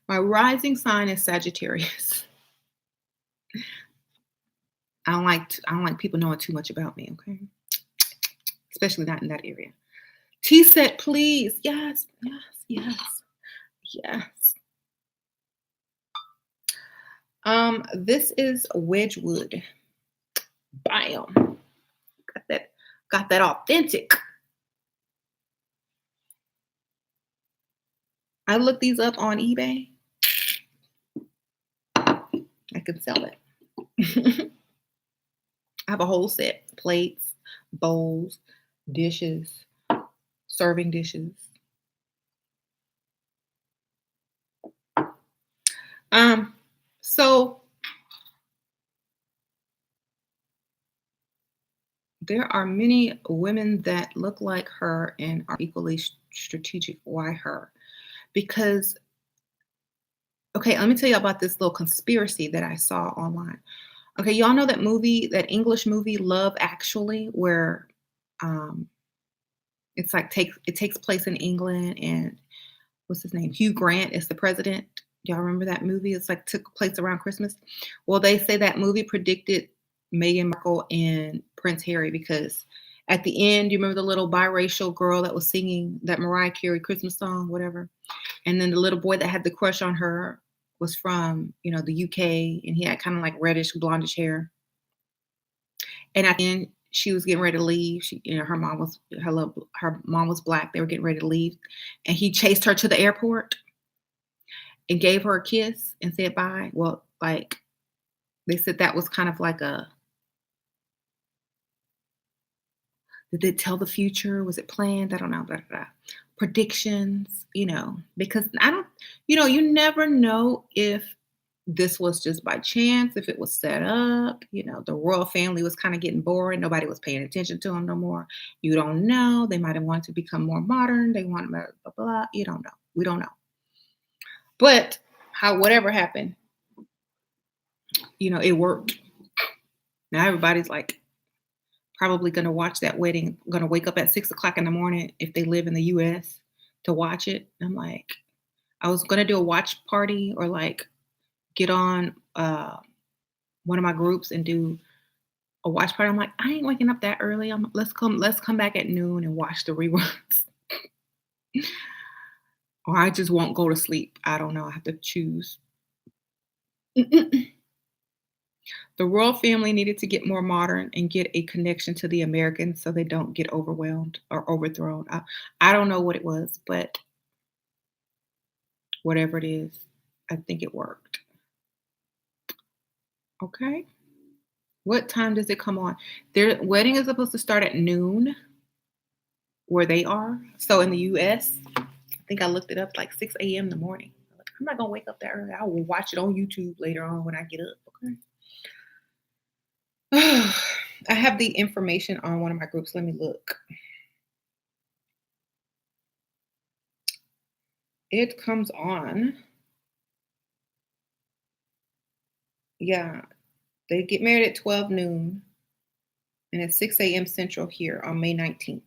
My rising sign is Sagittarius. I don't like people knowing too much about me, okay? Especially not in that area. T set, please. Yes. This is Wedgwood. Bam. Got that authentic. I looked these up on eBay. I can sell it. I have a whole set: plates, bowls, dishes, serving dishes. So there are many women that look like her and are equally strategic. Why her? Because, okay, let me tell you about this little conspiracy that I saw online. Okay, y'all know that movie, that English movie, Love Actually, where um, it's like it takes place in England, and what's his name? Hugh Grant is the president. Y'all remember that movie? It's like took place around Christmas. Well, they say that movie predicted Meghan Markle and Prince Harry because at the end, you remember the little biracial girl that was singing that Mariah Carey Christmas song, whatever. And then the little boy that had the crush on her was from, the UK, and he had kind of like reddish blondish hair. And at the end, she was getting ready to leave. Her mom was black. They were getting ready to leave, and he chased her to the airport and gave her a kiss and said bye. Well, like they said that was kind of like a, did it tell the future? Was it planned? I don't know. Blah, blah, blah. Predictions, because I don't, you never know if this was just by chance, if it was set up. The royal family was kind of getting boring. Nobody was paying attention to them no more. You don't know. They might have wanted to become more modern. They want blah, blah, blah. You don't know. We don't know. But whatever happened, it worked. Now everybody's like probably going to watch that wedding, going to wake up at 6 o'clock in the morning if they live in the US to watch it. I'm like, I was going to do a watch party or like get on one of my groups and do a watch party. I'm like, I ain't waking up that early. Let's come back at noon and watch the reruns. Or I just won't go to sleep. I don't know. I have to choose. The royal family needed to get more modern and get a connection to the Americans so they don't get overwhelmed or overthrown. I don't know what it was, but whatever it is, I think it worked. Okay. What time does it come on? Their wedding is supposed to start at noon where they are. So in the US, I think I looked it up like 6 a.m. in the morning. I'm not going to wake up that early. I will watch it on YouTube later on when I get up. Okay. I have the information on one of my groups. Let me look. It comes on. Yeah. They get married at 12 noon and at 6 a.m. Central here on May 19th.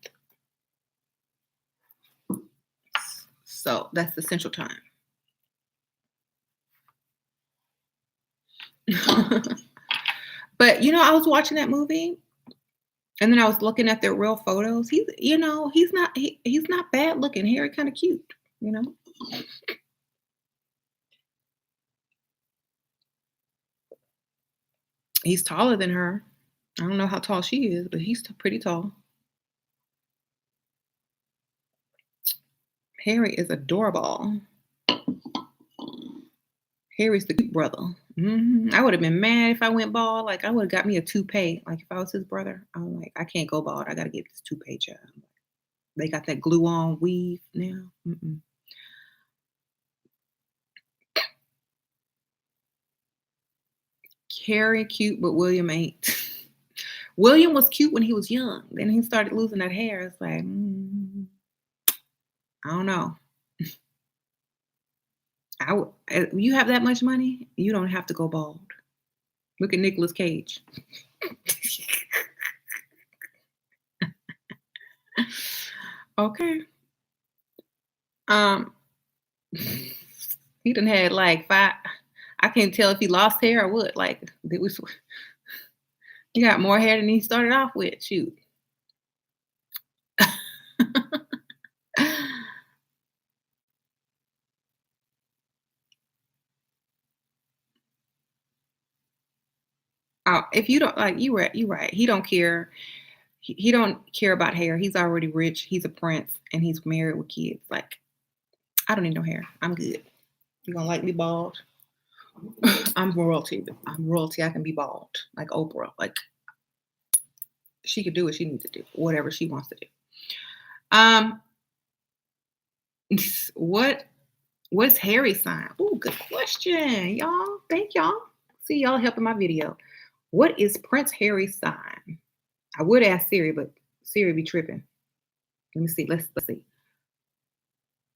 So that's the Central Time. But I was watching that movie and then I was looking at their real photos. He's not bad looking. Harry kind of cute. He's taller than her. I don't know how tall she is, but he's pretty tall. Harry is adorable. Harry's the cute brother. I would have been mad if I went bald. Like I would have got me a toupee. Like if I was his brother, I'm like, I can't go bald. I got to get this toupee job. They got that glue on weave now. Harry cute, but William ain't. William was cute when he was young. Then he started losing that hair. It's like, I don't know. You have that much money, you don't have to go bald. Look at Nicolas Cage. Okay. Um, he done had like 5. I can't tell if he lost hair or what. Like, he got more hair than he started off with. Shoot. If you don't like, you right. He don't care. He don't care about hair. He's already rich. He's a prince, and he's married with kids. Like, I don't need no hair. I'm good. You gonna like me bald? I'm royalty. I'm royalty. I can be bald, like Oprah. Like she could do what she needs to do, whatever she wants to do. Um, what's Harry's sign? Oh, good question, y'all. Thank y'all. See y'all helping my video. What is Prince Harry's sign? I would ask Siri, but Siri be tripping. Let me see. Let's see.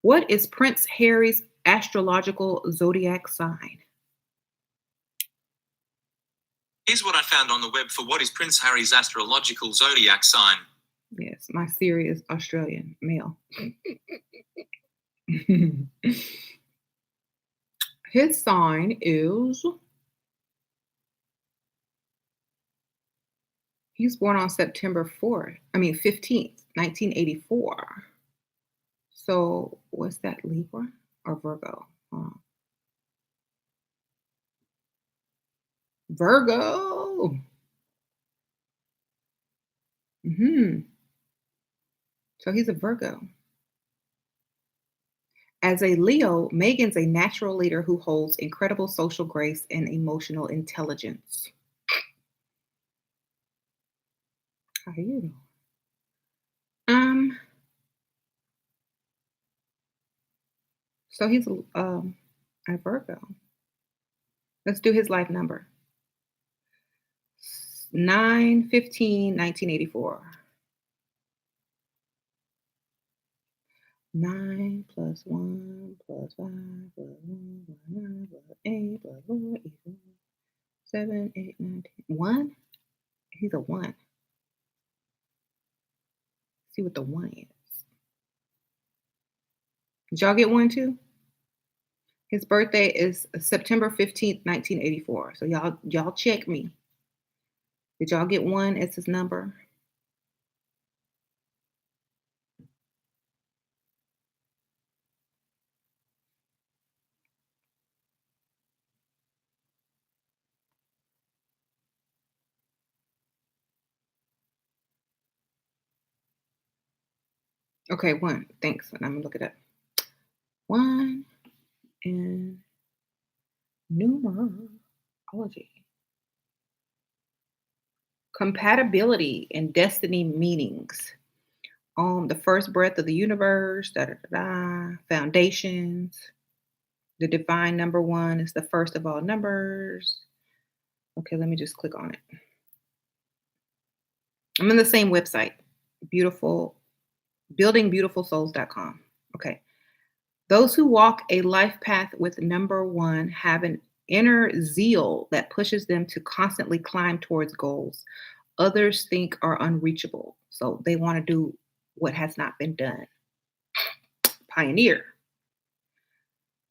What is Prince Harry's astrological zodiac sign?
Here's what I found on the web for what is Prince Harry's astrological zodiac sign.
Yes, my serious Australian male. His sign is, he was born on September 15th, 1984. So what's that, Libra or Virgo? Virgo. So he's a Virgo. As a Leo, Megan's a natural leader who holds incredible social grace and emotional intelligence. How do you know? So he's a Virgo. Let's do his life number. 9/15/1984. 9 plus 1 plus 5 plus 1 plus 9 plus 8 plus 4 equals 7, 8, 9, 10. 1? He's a 1. See what the 1 is. Did y'all get 1 too? His birthday is September 15th, 1984. So y'all check me. Did y'all get 1 as his number? Okay, 1. Thanks. And I'm gonna look it up. 1 in numerology. Compatibility and destiny meanings. The first breath of the universe, foundations. The divine number 1 is the first of all numbers. Okay, let me just click on it. I'm in the same website, buildingbeautifulsouls.com. Okay. Those who walk a life path with number 1 have an inner zeal that pushes them to constantly climb towards goals others think are unreachable. So they want to do what has not been done. Pioneer.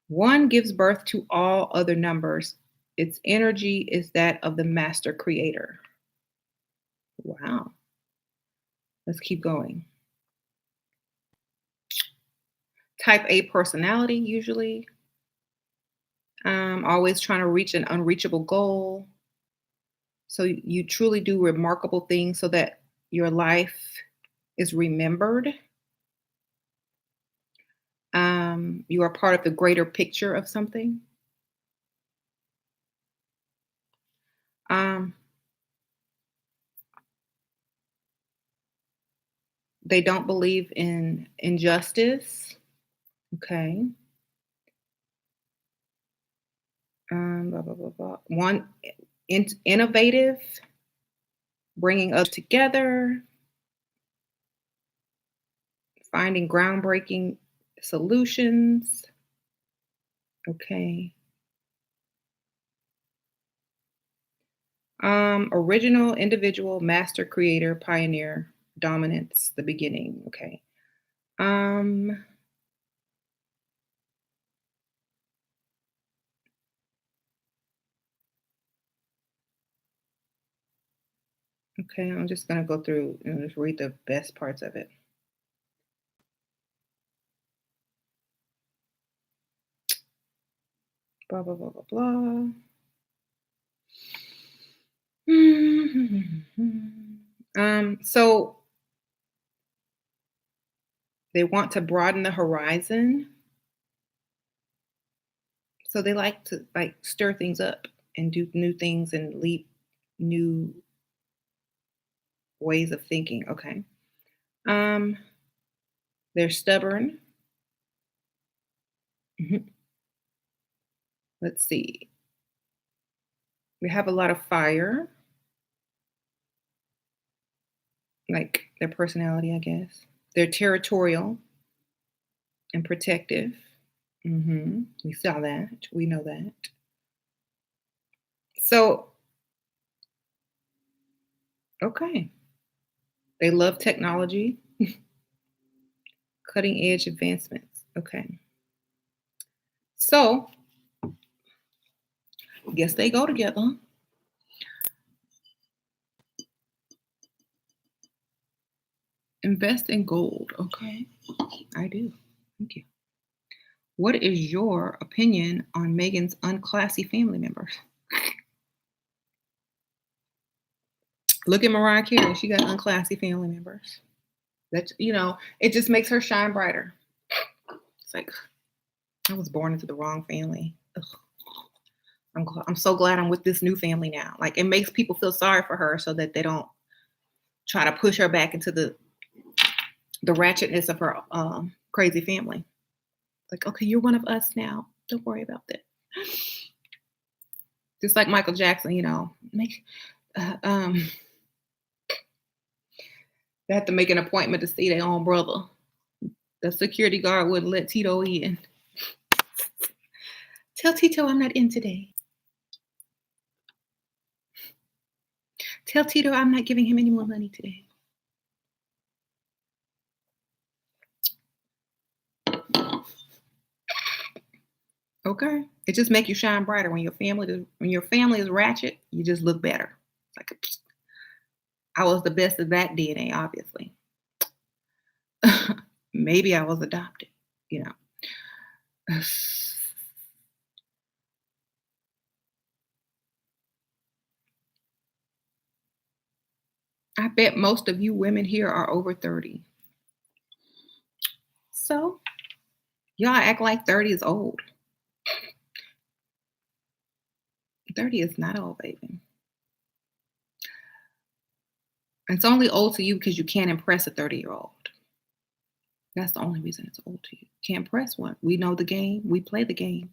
1 gives birth to all other numbers. Its energy is that of the master creator. Wow. Let's keep going. Type A personality, usually. Always trying to reach an unreachable goal. So you truly do remarkable things so that your life is remembered. You are part of the greater picture of something. They don't believe in injustice. Okay. Blah, blah, blah, blah. 1, innovative, bringing us together, finding groundbreaking solutions. Okay. Original, individual, master, creator, pioneer, dominance, the beginning. Okay. Okay, I'm just gonna go through and just read the best parts of it. Blah blah blah blah blah. So they want to broaden the horizon. So they like to stir things up and do new things and leap new ways of thinking. Okay. They're stubborn. Let's see. We have a lot of fire. Like their personality, I guess. They're territorial and protective. We saw that. We know that. So Okay. They love technology, cutting edge advancements. Okay. So, guess they go together. Invest in gold. Okay. I do. Thank you. What is your opinion on Meghan's unclassy family members? Look at Mariah Carey. She got unclassy family members. That it just makes her shine brighter. It's like I was born into the wrong family. Ugh. I'm so glad I'm with this new family now. Like it makes people feel sorry for her so that they don't try to push her back into the ratchetness of her crazy family. Like, okay, you're one of us now. Don't worry about that. Just like Michael Jackson, make uh, um, they had to make an appointment to see their own brother. The security guard wouldn't let Tito in. Tell Tito I'm not in today. Tell Tito I'm not giving him any more money today. Okay. It just make you shine brighter when your family is ratchet, you just look better. It's like I was the best of that DNA, obviously. Maybe I was adopted, you know. I bet most of you women here are over 30. So y'all act like 30 is old. 30 is not old, baby. It's only old to you because you can't impress a 30-year-old. That's the only reason it's old to you. Can't impress one. We know the game. We play the game.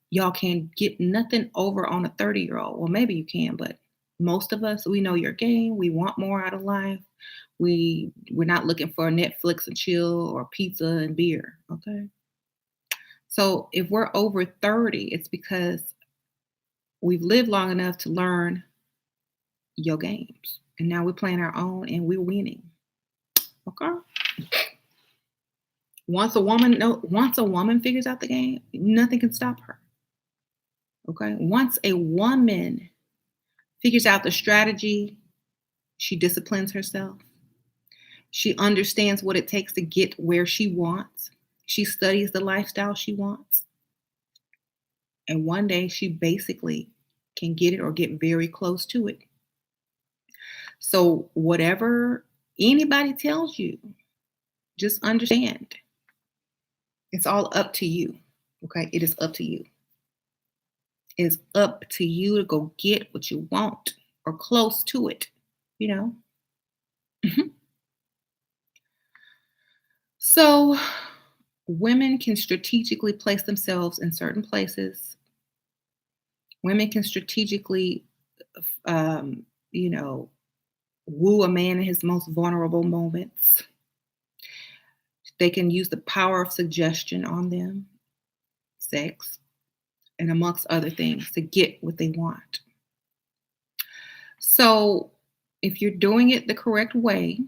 Y'all can't get nothing over on a 30-year-old. Well, maybe you can, but most of us, we know your game. We want more out of life. We're not looking for Netflix and chill or pizza and beer. Okay. So if we're over 30, it's because we've lived long enough to learn your games. And now we're playing our own and we're winning. Okay. Once a woman figures out the game, nothing can stop her. Okay. Once a woman figures out the strategy, she disciplines herself. She understands what it takes to get where she wants. She studies the lifestyle she wants. And one day she basically can get it or get very close to it. So whatever anybody tells you, just understand it's all up to you. Okay. It is up to you. It's up to you to go get what you want or close to it, you know? Mhm. So, women can strategically place themselves in certain places. Women can strategically, um, you know, woo a man in his most vulnerable moments. They can use the power of suggestion on them, sex, and amongst other things to get what they want. So, if you're doing it the correct way,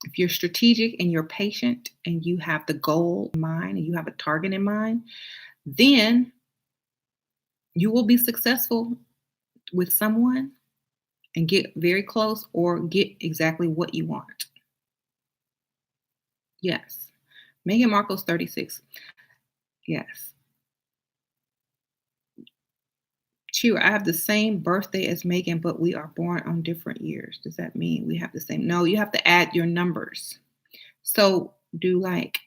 if you're strategic and you're patient and you have the goal in mind and you have a target in mind, then you will be successful with someone and get very close or get exactly what you want. Yes. Meghan Markle's 36. Yes. True. I have the same birthday as Meghan, but we are born on different years. Does that mean we have the same? No, you have to add your numbers. So do like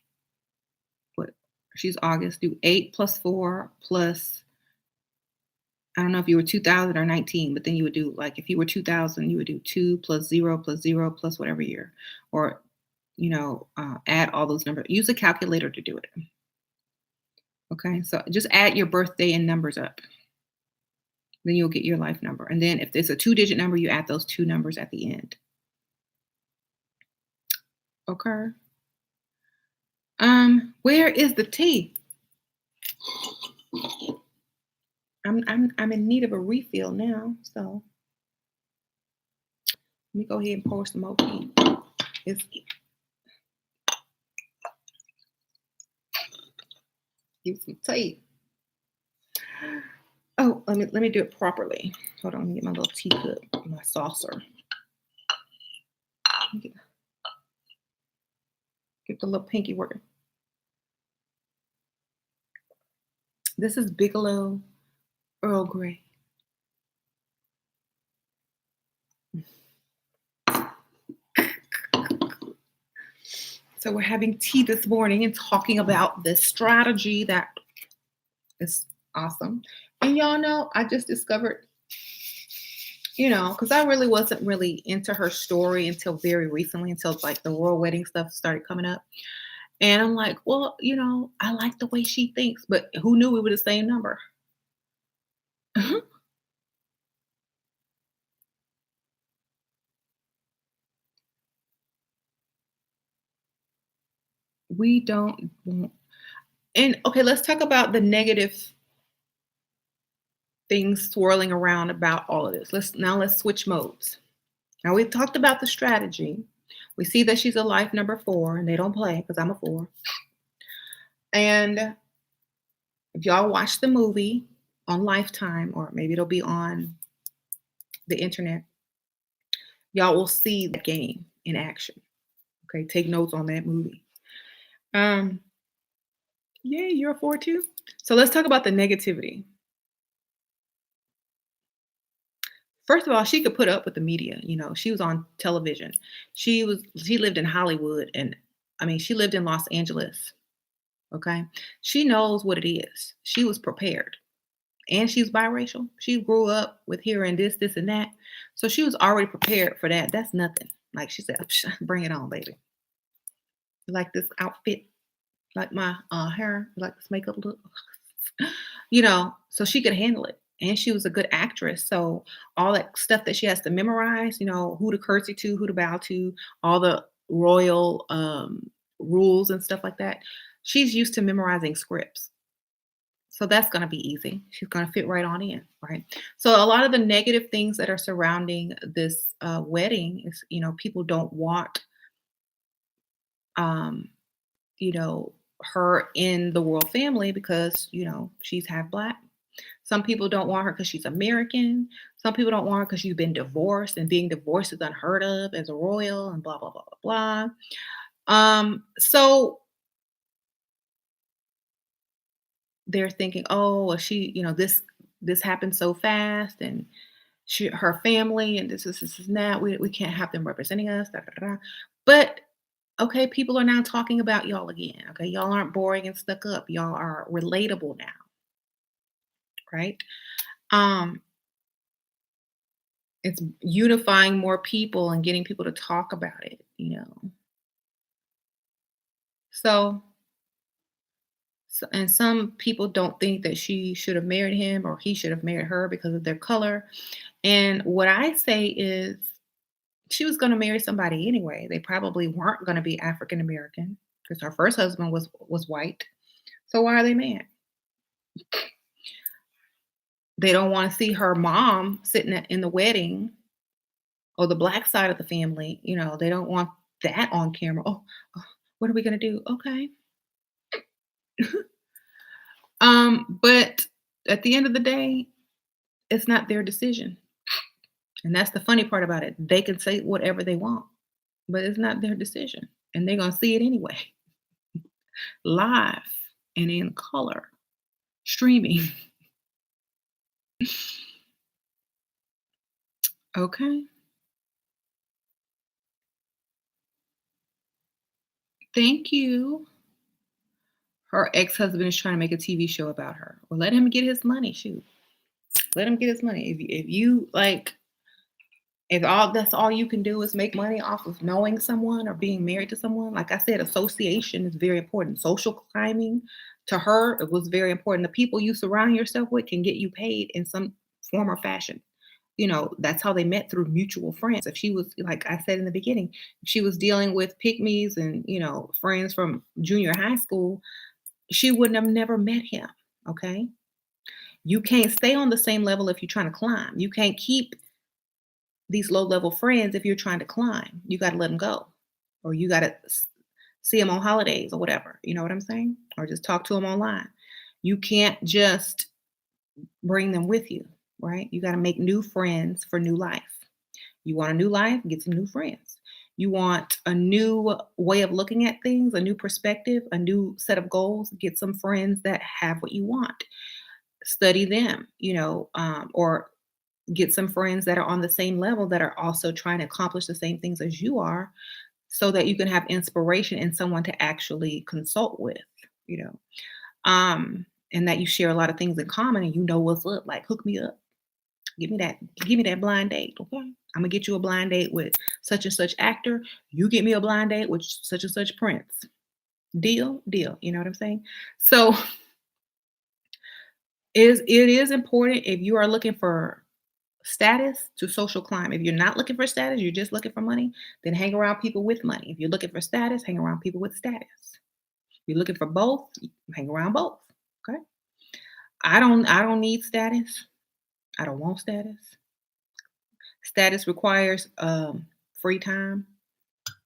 what? She's August. Do 8 plus 4 plus I don't know if you were 2000 or 19, but then you would do like if you were 2000, you would do 2 plus 0 plus whatever year, or add all those numbers. Use a calculator to do it. Okay, so just add your birthday and numbers up. Then you'll get your life number. And then if there's a 2-digit number, you add those 2 numbers at the end. Okay. Where is the tea? I'm in need of a refill now. So Let me go ahead and pour some more tea. It's give some tea. Oh, let me do it properly. Hold on, let me get my little teacup, my saucer. Get, get the little pinky working. This is Bigelow Earl Grey. So we're having tea this morning and talking about this strategy that is awesome. And y'all know, I just discovered, because I really wasn't really into her story until very recently, until like the royal wedding stuff started coming up. And I'm like, well, I like the way she thinks, but who knew we were the same number? We don't. And okay, let's talk about the negative things swirling around about all of this. Let's switch modes. Now we've talked about the strategy. We see that she's a life number 4, and they don't play because I'm a 4. And if y'all watch the movie on Lifetime, or maybe it'll be on the internet, y'all will see the game in action. Okay, take notes on that movie. Um, yeah, you're a 4 too. So let's talk about the negativity. First of all, she could put up with the media. She was on television. She lived in Hollywood, and I mean, she lived in Los Angeles. Okay, she knows what it is. She was prepared, and she's biracial. She grew up with hearing this, and that, so she was already prepared for that. That's nothing. Like she said, "Psh, bring it on, baby. You like this outfit? Like my hair? You like this makeup look?" So she could handle it. And she was a good actress. So all that stuff that she has to memorize, who to curtsy to, who to bow to, all the royal rules and stuff like that. She's used to memorizing scripts. So that's going to be easy. She's going to fit right on in, right? So a lot of the negative things that are surrounding this wedding is, people don't want, um, you know, her in the royal family because, she's half black. Some people don't want her because she's American. Some people don't want her because she's been divorced, and being divorced is unheard of as a royal, and blah blah blah blah blah. So they're thinking, oh, well, this happened so fast, and her family, and this and that. We can't have them representing us. Da, da, da. Da. But okay, people are now talking about y'all again. Okay, y'all aren't boring and stuck up. Y'all are relatable now, right? Um, It's unifying more people and getting people to talk about it. So, and some people don't think that she should have married him or he should have married her because of their color. And what I say is she was going to marry somebody anyway. They probably weren't going to be African American because her first husband was white. So why are they mad? They don't want to see her mom sitting in the wedding, or the black side of the family. They don't want that on camera. Oh, what are we gonna do? Okay. But at the end of the day, it's not their decision. And that's the funny part about it. They can say whatever they want, but it's not their decision. And they're gonna see it anyway. Live and in color. Streaming. Okay. Thank you. Her ex-husband is trying to make a TV show about her. Well, let him get his money. Shoot. Let him get his money. If you like, if all that's all you can do is make money off of knowing someone or being married to someone, like I said, association is very important. Social climbing, to her, it was very important. The people you surround yourself with can get you paid in some form or fashion. That's how they met, through mutual friends. If she was, like I said in the beginning, if she was dealing with pygmies and, friends from junior high school, she wouldn't have never met him. Okay. You can't stay on the same level if you're trying to climb. You can't keep these low level friends, if you're trying to climb, you got to let them go, or you got to see them on holidays or whatever. You know what I'm saying? Or just talk to them online. You can't just bring them with you, right? You got to make new friends for new life. You want a new life? Get some new friends. You want a new way of looking at things, a new perspective, a new set of goals? Get some friends that have what you want. Study them, or get some friends that are on the same level that are also trying to accomplish the same things as you are so that you can have inspiration and someone to actually consult with, you know. And that you share a lot of things in common and you know what's up. Like hook me up. Give me that blind date. Okay. I'm gonna get you a blind date with such and such actor. You get me a blind date with such and such prince. Deal, deal. You know what I'm saying? So it is important if you are looking for status to social climb. If you're not looking for status, you're just looking for money, then hang around people with money. If you're looking for status, hang around people with status. If you're looking for both, hang around both. Okay. I don't need status. I don't want status. Status requires free time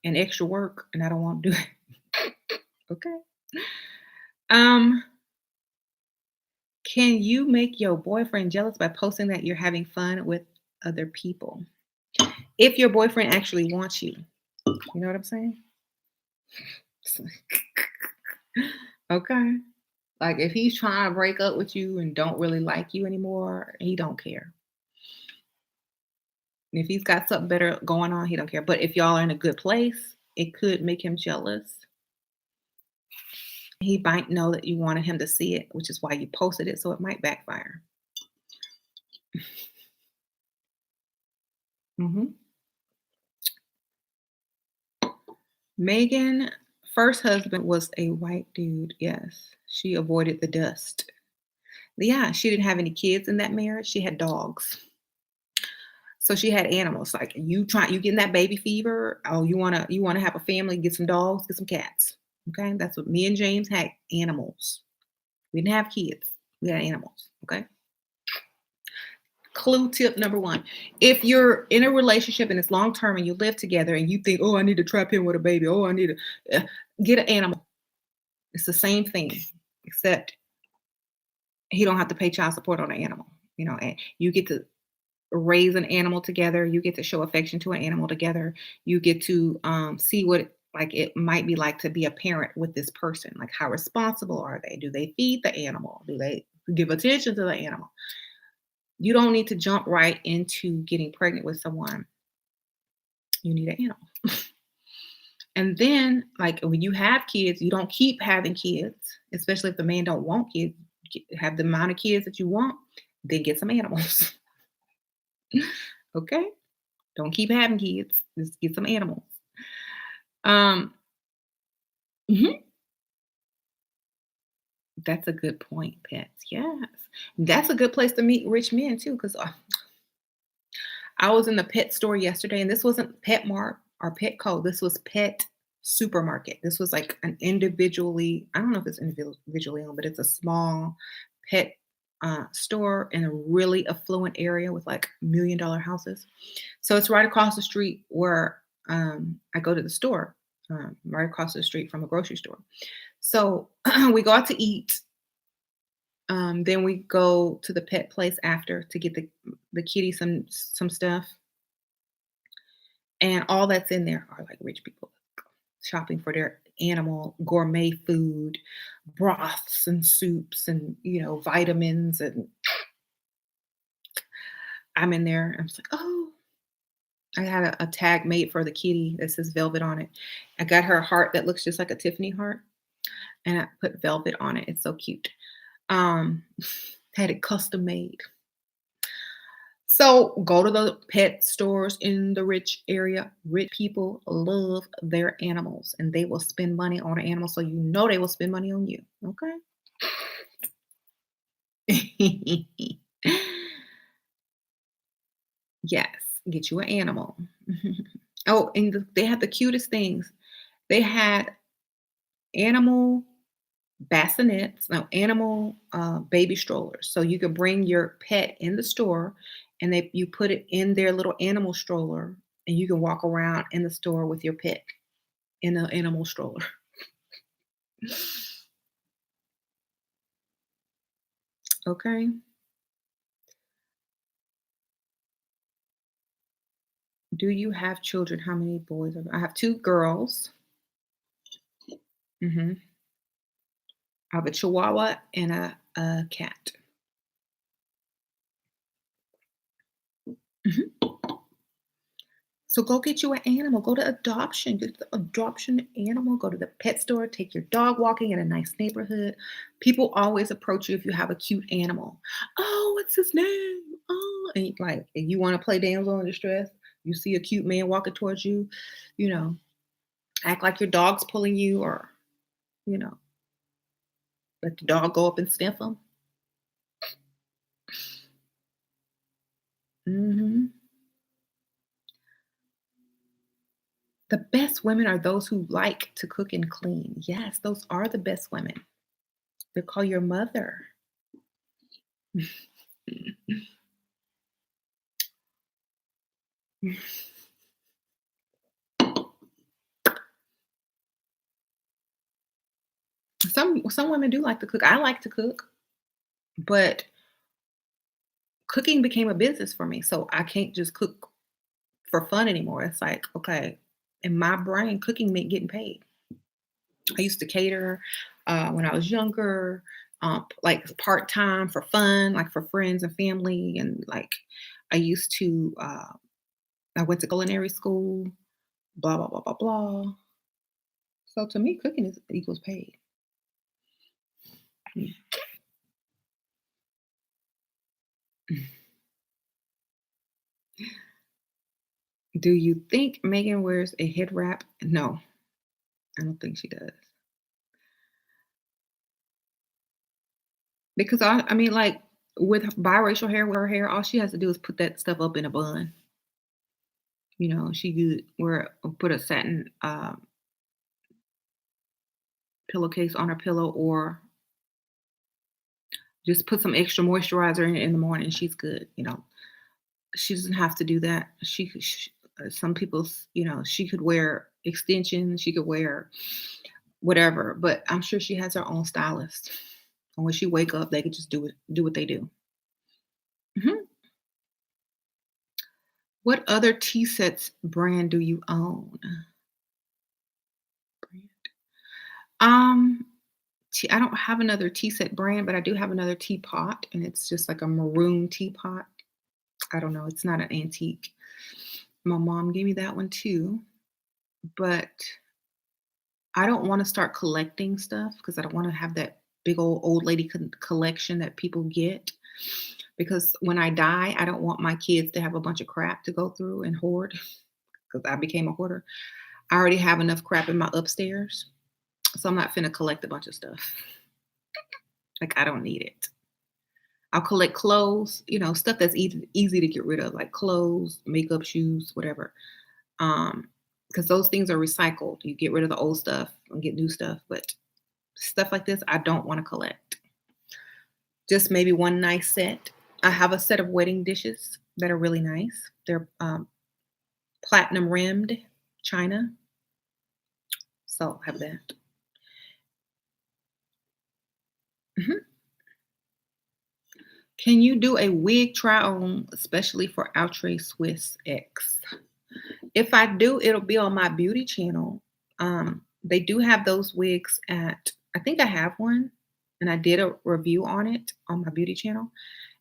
and extra work, and I don't want to do it. Okay. Um, can you make your boyfriend jealous by posting that you're having fun with other people? If your boyfriend actually wants you, you know what I'm saying? Okay. Like if he's trying to break up with you and don't really like you anymore, he don't care. If he's got something better going on, he don't care. But if y'all are in a good place, it could make him jealous. He might know that you wanted him to see it, which is why you posted it, so it might backfire. Mhm. Megan first husband was a white dude. Yes, she avoided the dust. Yeah, she didn't have any kids in that marriage. She had dogs. So she had animals. Like you getting that baby fever. Oh, you wanna have a family, get some dogs, get some cats. Okay. That's what me and James had, animals. We didn't have kids. We had animals. Okay. Clue tip number one. If you're in a relationship and it's long term and you live together and you think, oh, I need to trap him with a baby. Oh, I need to get an animal. It's the same thing, except he don't have to pay child support on an animal. And you get to raise an animal together. You get to show affection to an animal together. You get to see what it might be like to be a parent with this person. Like how responsible are they? Do they feed the animal? Do they give attention to the animal? You don't need to jump right into getting pregnant with someone. You need an animal. And then, like when you have kids, you don't keep having kids, especially if the man don't want kids. Have the amount of kids that you want, then get some animals. Okay? Don't keep having kids. Just get some animals. Um, mhm, that's a good point, pets. Yes. That's a good place to meet rich men too, because I was in the pet store yesterday, and this wasn't Pet Mart or Petco. This was Pet Supermarket. This was like an individually, I don't know if it's individually owned, but it's a small pet store in a really affluent area with like $1 million houses. So it's right across the street where I go to the store, right across the street from a grocery store. So we go out to eat. Then we go to the pet place after to get the kitty some stuff, and all that's in there are like rich people shopping for their animal gourmet food, broths and soups and vitamins. And I'm in there. I'm just like, oh, I had a tag made for the kitty that says velvet on it. I got her a heart that looks just like a Tiffany heart, and I put velvet on it. It's so cute. Um, had it custom made. So go to the pet stores in the rich area. Rich people love their animals and they will spend money on an animal. So you know they will spend money on you. Okay. Yes. Get you an animal. Oh, and they have the cutest things. They had animal bassinets, no, animal baby strollers. So you could bring your pet in the store and you put it in their little animal stroller, and you can walk around in the store with your pet in the animal stroller. Okay. Do you have children? How many boys? I have 2 girls. Mhm. I have a Chihuahua and a cat. Mhm. So go get you an animal. Go to adoption. Get the adoption animal. Go to the pet store. Take your dog walking in a nice neighborhood. People always approach you if you have a cute animal. Oh, what's his name? Oh, and and you want to play damsel in distress. You see a cute man walking towards you. You know, act like your dog's pulling you, or you know, let the dog go up and sniff him. Hmm. The best women are those who like to cook and clean. Yes, those are the best women. They call your mother. Some women do like to cook. I like to cook, but cooking became a business for me. So I can't just cook for fun anymore. It's like, okay, in my brain, cooking meant getting paid. I used to cater when I was younger, like part time for fun, like for friends and family, and like I used to. I went to culinary school. Blah blah blah blah blah. So to me, cooking is equals paid. Mm. Do you think Megan wears a head wrap? No, I don't think she does. Because I mean, like with biracial hair, with her hair, all she has to do is put that stuff up in a bun. She could put a satin pillowcase on her pillow, or just put some extra moisturizer in the morning. She's good. She doesn't have to do that. Some people, she could wear extensions. She could wear whatever, but I'm sure she has her own stylist. And when she wake up, they could just do what they do. Mhm. What other tea sets brand do you own? Brand. Um, I don't have another tea set brand, but I do have another teapot, and it's just like a maroon teapot. I don't know. It's not an antique. My mom gave me that one too, but I don't want to start collecting stuff because I don't want to have that big old lady collection that people get. Because when I die, I don't want my kids to have a bunch of crap to go through and hoard because I became a hoarder. I already have enough crap in my upstairs, so I'm not finna collect a bunch of stuff. Like I don't need it. I'll collect clothes, stuff that's easy to get rid of, like clothes, makeup, shoes, whatever. Because those things are recycled. You get rid of the old stuff and get new stuff, but stuff like this, I don't want to collect. Just maybe one nice set. I have a set of wedding dishes that are really nice. They're platinum rimmed china, so I have that. Mhm. Can you do a wig try on, especially for Outre Swiss X? If I do, it'll be on my beauty channel. They do have those wigs I think I have one, and I did a review on it on my beauty channel.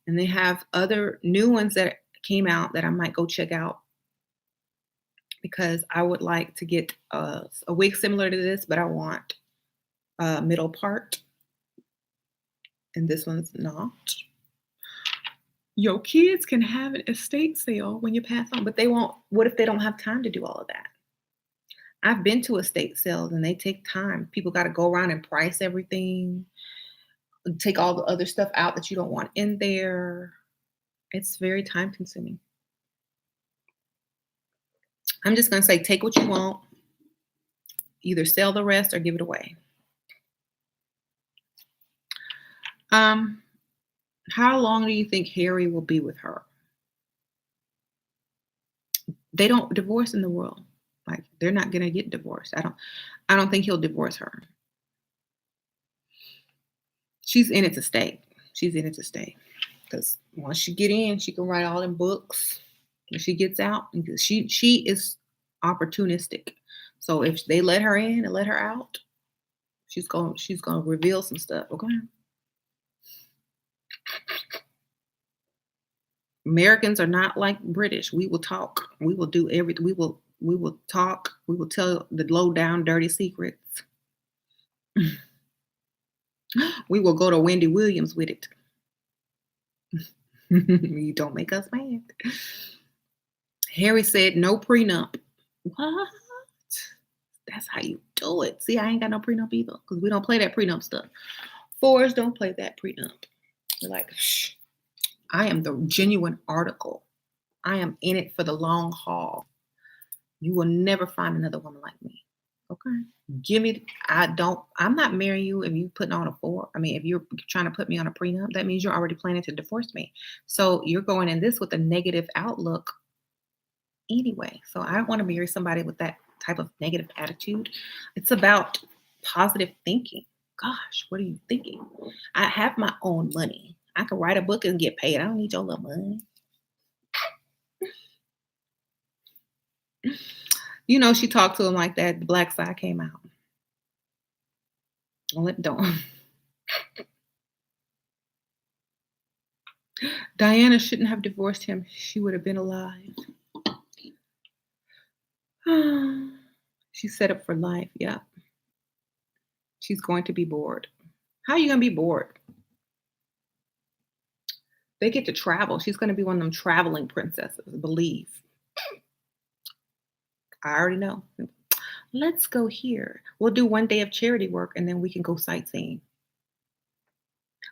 And they have other new ones that came out that I might go check out because I would like to get a wig similar to this, but I want a middle part, and this one's not. Your kids can have an estate sale when you pass on, but they won't. What if they don't have time to do all of that? I've been to estate sales and they take time. People got to go around and price everything, take all the other stuff out that you don't want in there. It's very time consuming. I'm just going to say take what you want, either sell the rest or give it away. Um, how long do you think Harry will be with her? They don't divorce in the world. Like, they're not gonna get divorced. I don't think he'll divorce her. She's in it to stay. She's in it to stay. Because once she get in, she can write all them books. When she gets out, because she is opportunistic. So if they let her in and let her out, she's gonna reveal some stuff. Okay. Americans are not like British. We will talk. We will do everything. We will talk. We will tell the low down dirty secrets. We will go to Wendy Williams with it. You don't make us mad. Harry said no prenup. What? That's how you do it. See, I ain't got no prenup either because we don't play that prenup stuff. Fours don't play that prenup. They're like, shh, I am the genuine article. I am in it for the long haul. You will never find another woman like me. Okay. I'm not marrying you if you putting on a four. I mean, if you're trying to put me on a prenup, that means you're already planning to divorce me. So you're going in this with a negative outlook anyway. So I don't want to marry somebody with that type of negative attitude. It's about positive thinking. Gosh, what are you thinking? I have my own money. I can write a book and get paid. I don't need your little money. She talked to him like that. The black side came out. Don't. Diana shouldn't have divorced him. She would have been alive. She's set up for life. Yeah. She's going to be bored. How are you going to be bored? They get to travel. She's going to be one of them traveling princesses, believe. I already know. Let's go here. We'll do one day of charity work and then we can go sightseeing.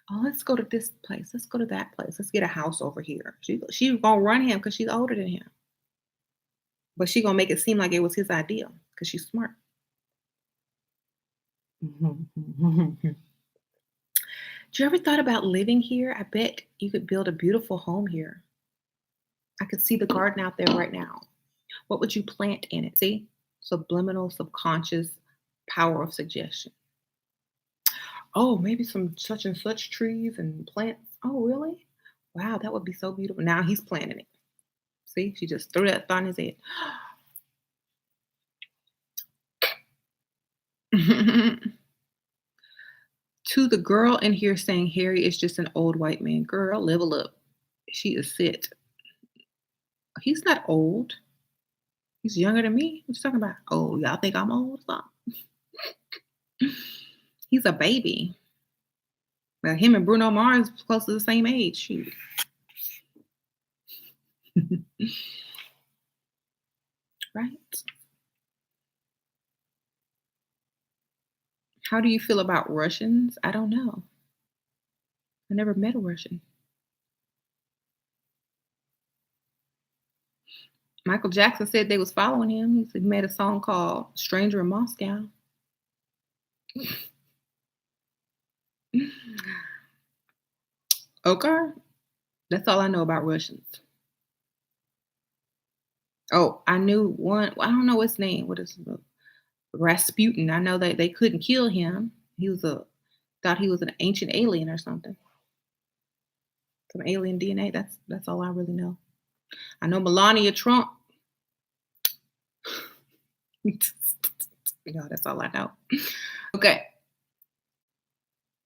Oh, let's go to this place. Let's go to that place. Let's get a house over here. She's going to run him because she's older than him. But she's going to make it seem like it was his idea because she's smart. Did you ever thought about living here? I bet you could build a beautiful home here. I could see the garden out there right now. What would you plant in it? See? Subliminal, subconscious power of suggestion. Oh, maybe some such and such trees and plants. Oh, really? Wow, that would be so beautiful. Now he's planting it. See, she just threw that thought in his head. To the girl in here saying Harry is just an old white man. Girl, level up. She is sit. He's not old. He's younger than me. What you talking about? Oh, y'all think I'm old? Stop. He's a baby. But him and Bruno Mars close to the same age. Shoot. Right? How do you feel about Russians? I don't know. I never met a Russian. Michael Jackson said they was following him. He made a song called Stranger in Moscow. Okay. That's all I know about Russians. Oh, I knew one. I don't know his name. What is it? Rasputin. I know that they couldn't kill him. Thought he was an ancient alien or something. Some alien DNA. That's all I really know. I know Melania Trump. That's all I know. Okay.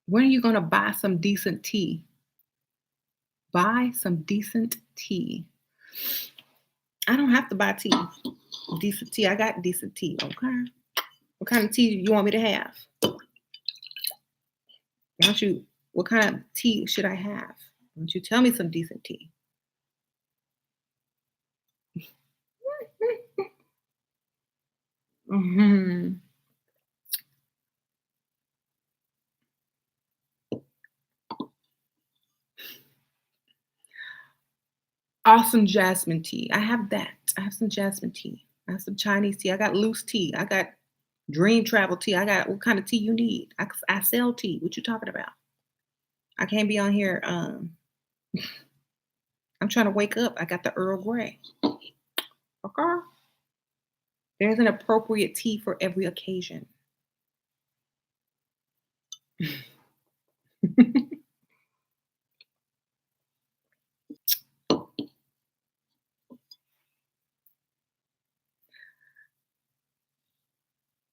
When are you gonna buy some decent tea? Buy some decent tea. I don't have to buy tea. Decent tea. I got decent tea. Okay. What kind of tea you want me to have? What kind of tea should I have? Why don't you tell me some decent tea? Mm-hmm. Awesome jasmine tea. I have that. I have some jasmine tea. I have some Chinese tea. I got loose tea. I got dream travel tea. I got what kind of tea you need. I sell tea. What you talking about? I can't be on here. I'm trying to wake up. I got the Earl Grey. Okay? There's an appropriate tea for every occasion.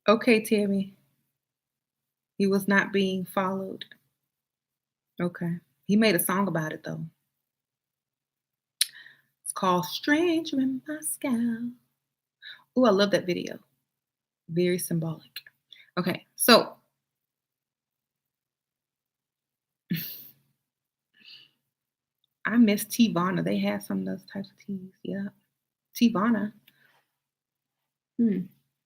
Okay, Tammy. He was not being followed. Okay. He made a song about it though. It's called Stranger in Moscow. Oh, I love that video. Very symbolic. Okay, so I miss Tivana. They had some of those types of teas. Yeah. Tivana. Hmm.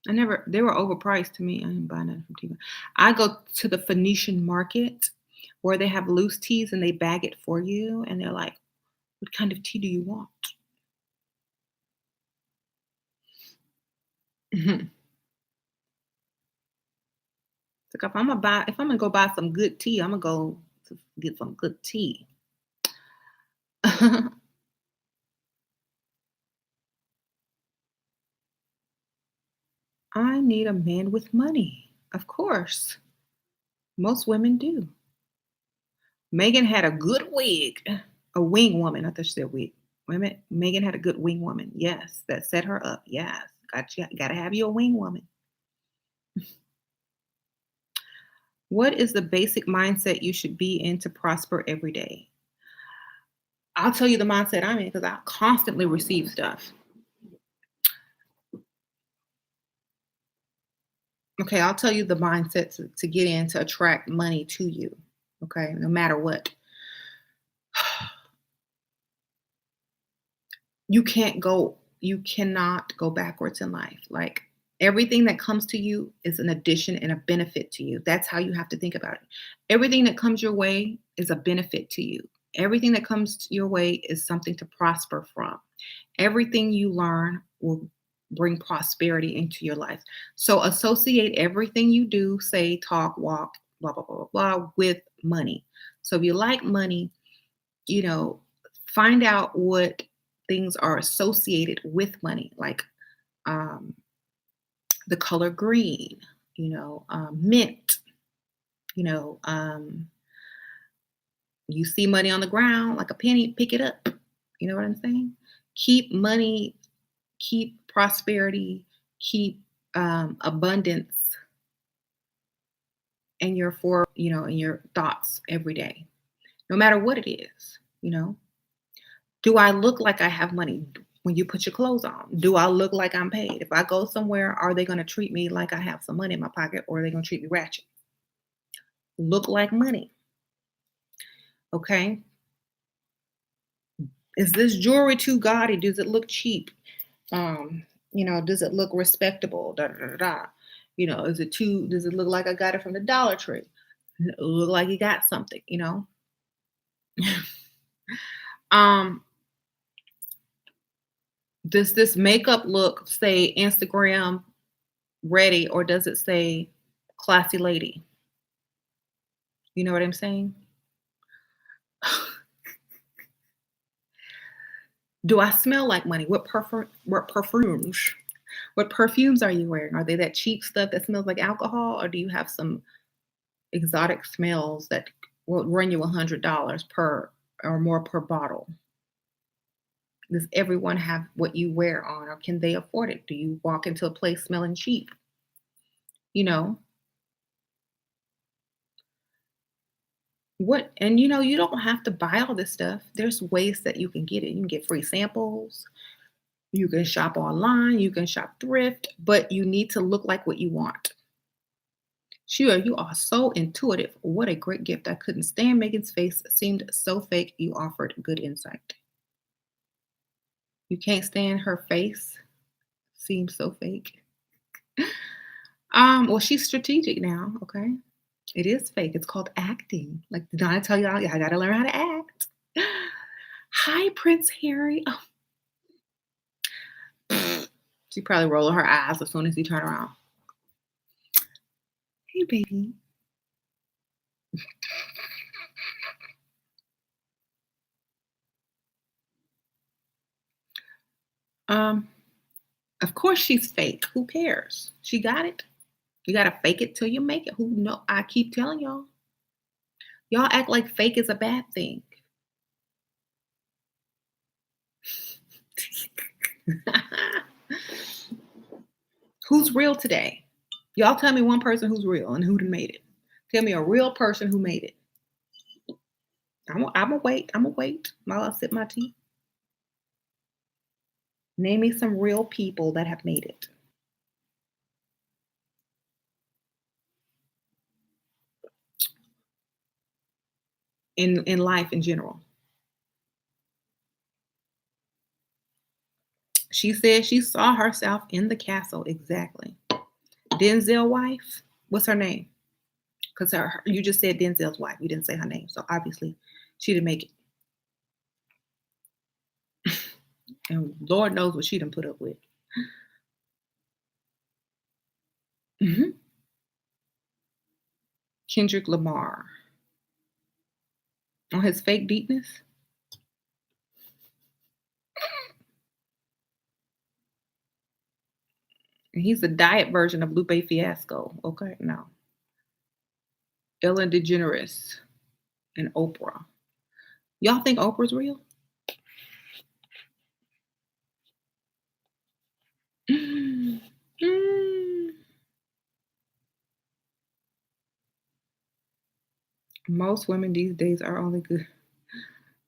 I never they were overpriced to me. I didn't buy nothing from Tivana. I go to the Phoenician market where they have loose teas and they bag it for you and they're like, what kind of tea do you want? Mhm. Like if I'm gonna go buy some good tea, I'm gonna go to get some good tea. I need a man with money. Of course. Most women do. Megan had a good wig. A wing woman. I thought she said wig. Wait a minute. Megan had a good wing woman. Yes. That set her up. Yes. Gotta have you a wing woman. What is the basic mindset you should be in to prosper every day? I'll tell you the mindset I'm in because I constantly receive stuff. Okay, I'll tell you the mindset to get in to attract money to you. Okay, no matter what. You cannot go backwards in life. Like everything that comes to you is an addition and a benefit to you. That's how you have to think about it. Everything that comes your way is a benefit to you. Everything that comes your way is something to prosper from. Everything you learn will bring prosperity into your life. So associate everything you do, say, talk, walk, blah, blah, blah, blah, blah, with money. So if you like money, you know, find out what things are associated with money, like um, the color green, mint, you know, um, you see money on the ground like a penny, pick it up. You know what I'm saying? Keep money, keep prosperity, keep abundance in in your thoughts every day, no matter what it is. Do I look like I have money when you put your clothes on? Do I look like I'm paid? If I go somewhere, are they going to treat me like I have some money in my pocket or are they going to treat me ratchet? Look like money. Okay. Is this jewelry too gaudy? Does it look cheap? Does it look respectable? Da, da, da, da. Does it look like I got it from the Dollar Tree? Look like you got something? Um, does this makeup look say Instagram ready or does it say classy lady? You know what I'm saying? Do I smell like money? What perfumes are you wearing? Are they that cheap stuff that smells like alcohol or do you have some exotic smells that will run you $100 per or more per bottle? Does everyone have what you wear on or can they afford it? Do you walk into a place smelling cheap? You know, you don't have to buy all this stuff. There's ways that you can get it. You can get free samples. You can shop online, you can shop thrift, but you need to look like what you want. Sure, you are so intuitive. What a great gift. I couldn't stand Megan's face. Seemed so fake. You offered good insight. You can't stand her face. Seems so fake. Well, she's strategic now, okay? It is fake. It's called acting. Like, did I tell y'all? I gotta learn how to act. Hi, Prince Harry. Oh, she probably rolled her eyes as soon as he turned around. Hey, baby. Um, Of course she's fake. Who cares? She got it. You gotta fake it till you make it. Who know? I keep telling y'all. Y'all act like fake is a bad thing. Who's real today? Y'all tell me one person who's real and who done made it. Tell me a real person who made it. I'm gonna wait. I'm gonna wait while I sip my tea. Name me some real people that have made it. In life in general. She said she saw herself in the castle. Exactly. Denzel wife. What's her name? Because you just said Denzel's wife. You didn't say her name. So obviously she didn't make it. And Lord knows what she done put up with. Mhm. Kendrick Lamar. On his fake deepness. And he's the diet version of Lupe Fiasco. Okay, no. Ellen DeGeneres and Oprah. Y'all think Oprah's real? Mm. Most women these days are only good.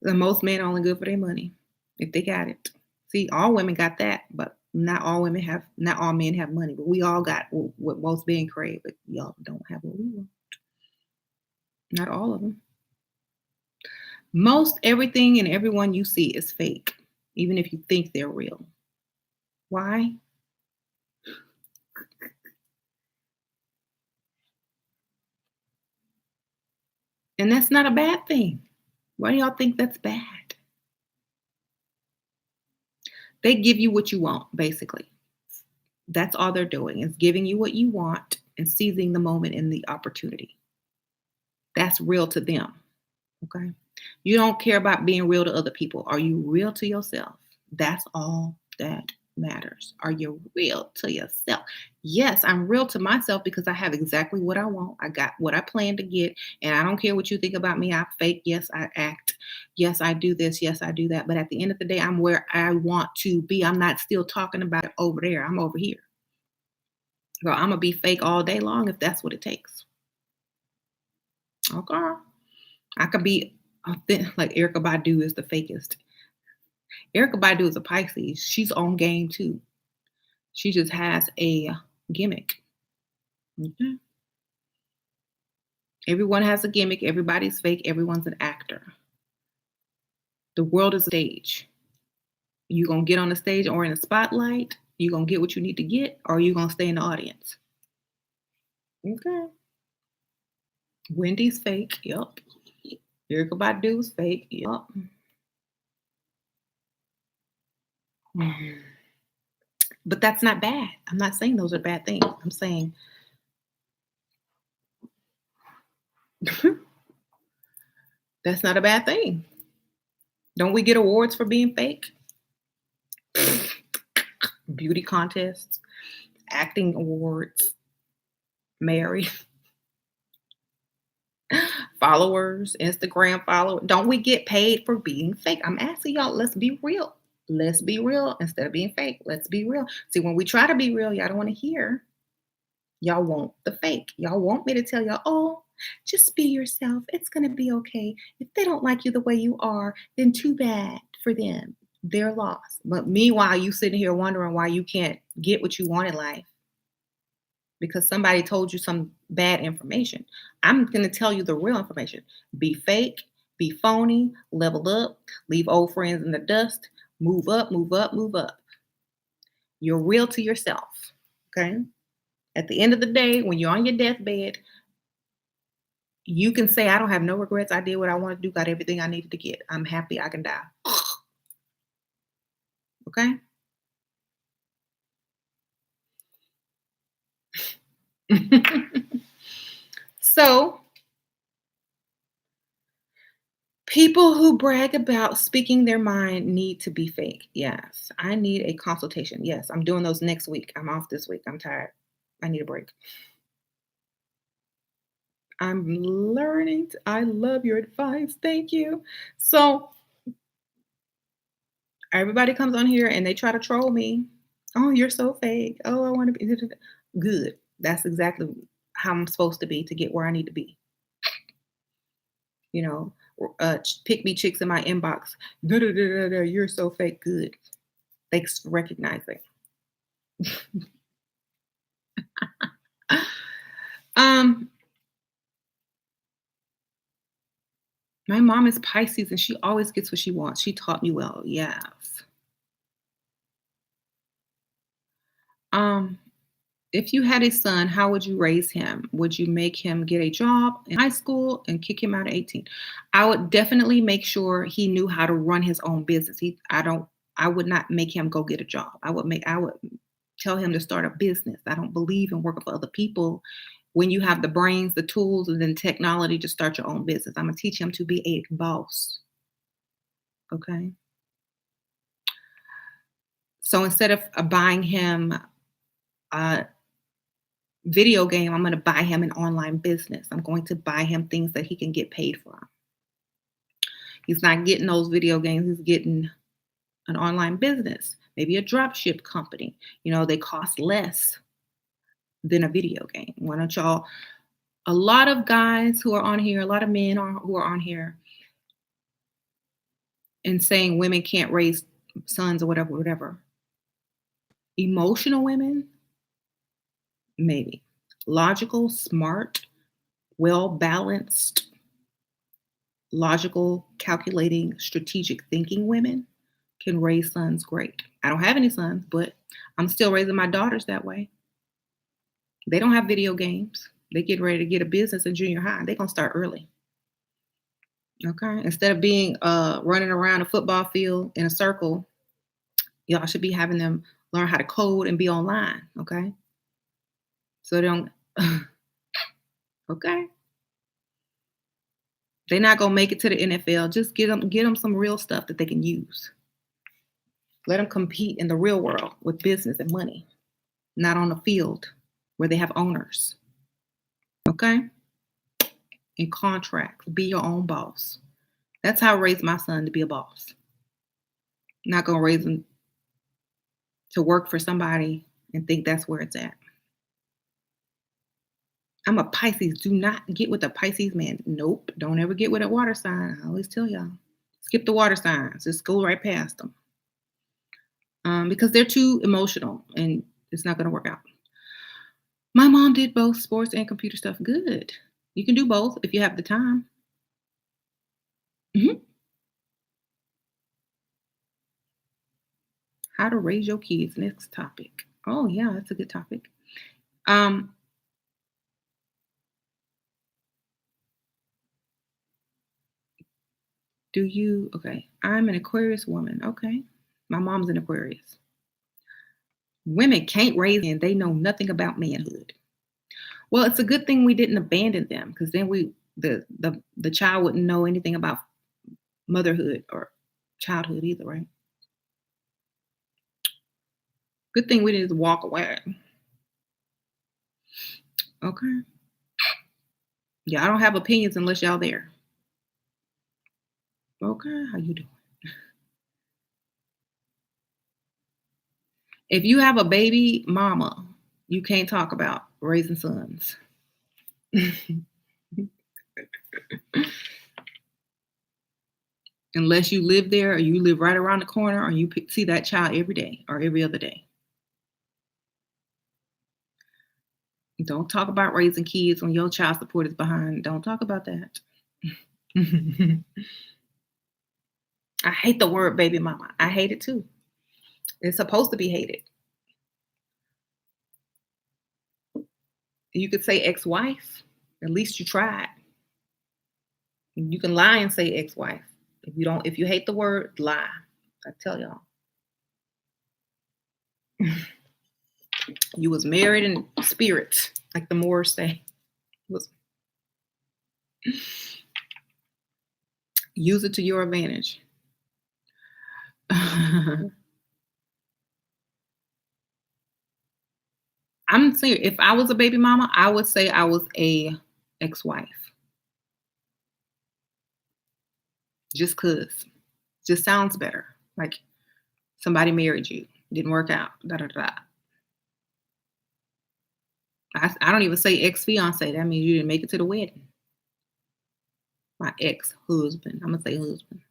The most men are only good for their money if they got it. See, all women got that, but not all women have. Not all men have money, but we all got what most men crave. But y'all don't have what we want. Not all of them. Most everything and everyone you see is fake, even if you think they're real. Why? And that's not a bad thing. Why do y'all think that's bad? They give you what you want, basically. That's all they're doing is giving you what you want and seizing the moment and the opportunity. That's real to them. Okay. You don't care about being real to other people. Are you real to yourself? That's all that matters. Are you real to yourself? Yes, I'm real to myself because I have exactly what I want. I got what I plan to get. And I don't care what you think about me. I fake. Yes, I act. Yes, I do this. Yes, I do that. But at the end of the day, I'm where I want to be. I'm not still talking about it over there. I'm over here. Girl, I'm going to be fake all day long if that's what it takes. Okay. I could be like Erica Badu is the fakest. Erica Badu is a Pisces. She's on game too. She just has a gimmick. Mhm. Everyone has a gimmick. Everybody's fake. Everyone's an actor. The world is a stage. You gonna get on the stage or in the spotlight. You gonna get what you need to get, or you gonna stay in the audience. Okay. Wendy's fake. Yup. Erica Badu's fake. Yup. Mhm. But that's not bad. I'm not saying those are bad things. I'm saying that's not a bad thing. Don't we get awards for being fake? Beauty contests, acting awards, marry, followers, Instagram followers. Don't we get paid for being fake? I'm asking y'all, let's be real. Let's be real instead of being fake. Let's be real. See, when we try to be real, y'all don't want to hear. Y'all want the fake. Y'all want me to tell y'all, oh, just be yourself. It's going to be okay. If they don't like you the way you are, then too bad for them. They're lost. But meanwhile, you sitting here wondering why you can't get what you want in life because somebody told you some bad information. I'm going to tell you the real information. Be fake, be phony, level up, leave old friends in the dust, move up, move up, move up. You're real to yourself. Okay. At the end of the day, when you're on your deathbed, you can say, I don't have no regrets. I did what I wanted to do, got everything I needed to get. I'm happy I can die. Okay? So People who brag about speaking their mind need to be fake. Yes. I need a consultation. Yes. I'm doing those next week. I'm off this week. I'm tired. I need a break. I'm learning. I love your advice. Thank you. So everybody comes on here and they try to troll me. Oh, you're so fake. Oh, I want to be good. That's exactly how I'm supposed to be to get where I need to be. You know, pick me chicks in my inbox. Da, da, da, da, da, you're so fake. Good. Thanks for recognizing. um, my mom is Pisces and she always gets what she wants. She taught me well. Yes. Um, if you had a son, how would you raise him? Would you make him get a job in high school and kick him out at 18? I would definitely make sure he knew how to run his own business. I would not make him go get a job. I would tell him to start a business. I don't believe in working for other people when you have the brains, the tools, and then technology to start your own business. I'm gonna teach him to be a boss. Okay. So instead of buying him a video game, I'm going to buy him an online business. I'm going to buy him things that he can get paid for. He's not getting those video games. He's getting an online business, maybe a drop ship company. They cost less than a video game. Why don't y'all? A lot of guys who are on here, a lot of men who are on here and saying women can't raise sons or whatever, whatever. Emotional women, maybe. Logical, smart, well balanced, logical, calculating, strategic thinking women can raise sons great. I don't have any sons, but I'm still raising my daughters that way. They don't have video games. They get ready to get a business in junior high. They're gonna start early. Okay. Instead of being running around a football field in a circle, y'all should be having them learn how to code and be online. Okay. So they don't okay. They're not gonna make it to the NFL. Just get them some real stuff that they can use. Let them compete in the real world with business and money, not on the field where they have owners. Okay? In contracts, be your own boss. That's how I raised my son to be a boss. Not going to raise him to work for somebody and think that's where it's at. I'm a Pisces. Do not get with a Pisces man. Nope. Don't ever get with a water sign. I always tell y'all. Skip the water signs. Just go right past them. Because they're too emotional and it's not going to work out. My mom did both sports and computer stuff. Good. You can do both if you have the time. Mhm. How to raise your kids. Next topic. Oh yeah, that's a good topic. Um, okay? I'm an Aquarius woman. Okay, my mom's an Aquarius. Women can't raise and they know nothing about manhood. Well, it's a good thing we didn't abandon them because then the child wouldn't know anything about motherhood or childhood either, right? Good thing we didn't just walk away. Okay. Yeah, I don't have opinions unless y'all there. Okay, how you doing? If you have a baby mama, you can't talk about raising sons. Unless you live there or you live right around the corner or you see that child every day or every other day. Don't talk about raising kids when your child support is behind. Don't talk about that. I hate the word baby mama. I hate it too. It's supposed to be hated. You could say ex-wife. At least you tried. You can lie and say ex-wife. If you hate the word, lie. I tell y'all. You was married in spirit, like the Moors say. Was Use it to your advantage. I'm saying if I was a baby mama, I would say I was a ex-wife. Just 'cause. Just sounds better. Like somebody married you, didn't work out, da da da. I don't even say ex-fiance. That means you didn't make it to the wedding. My ex-husband. I'm gonna say husband.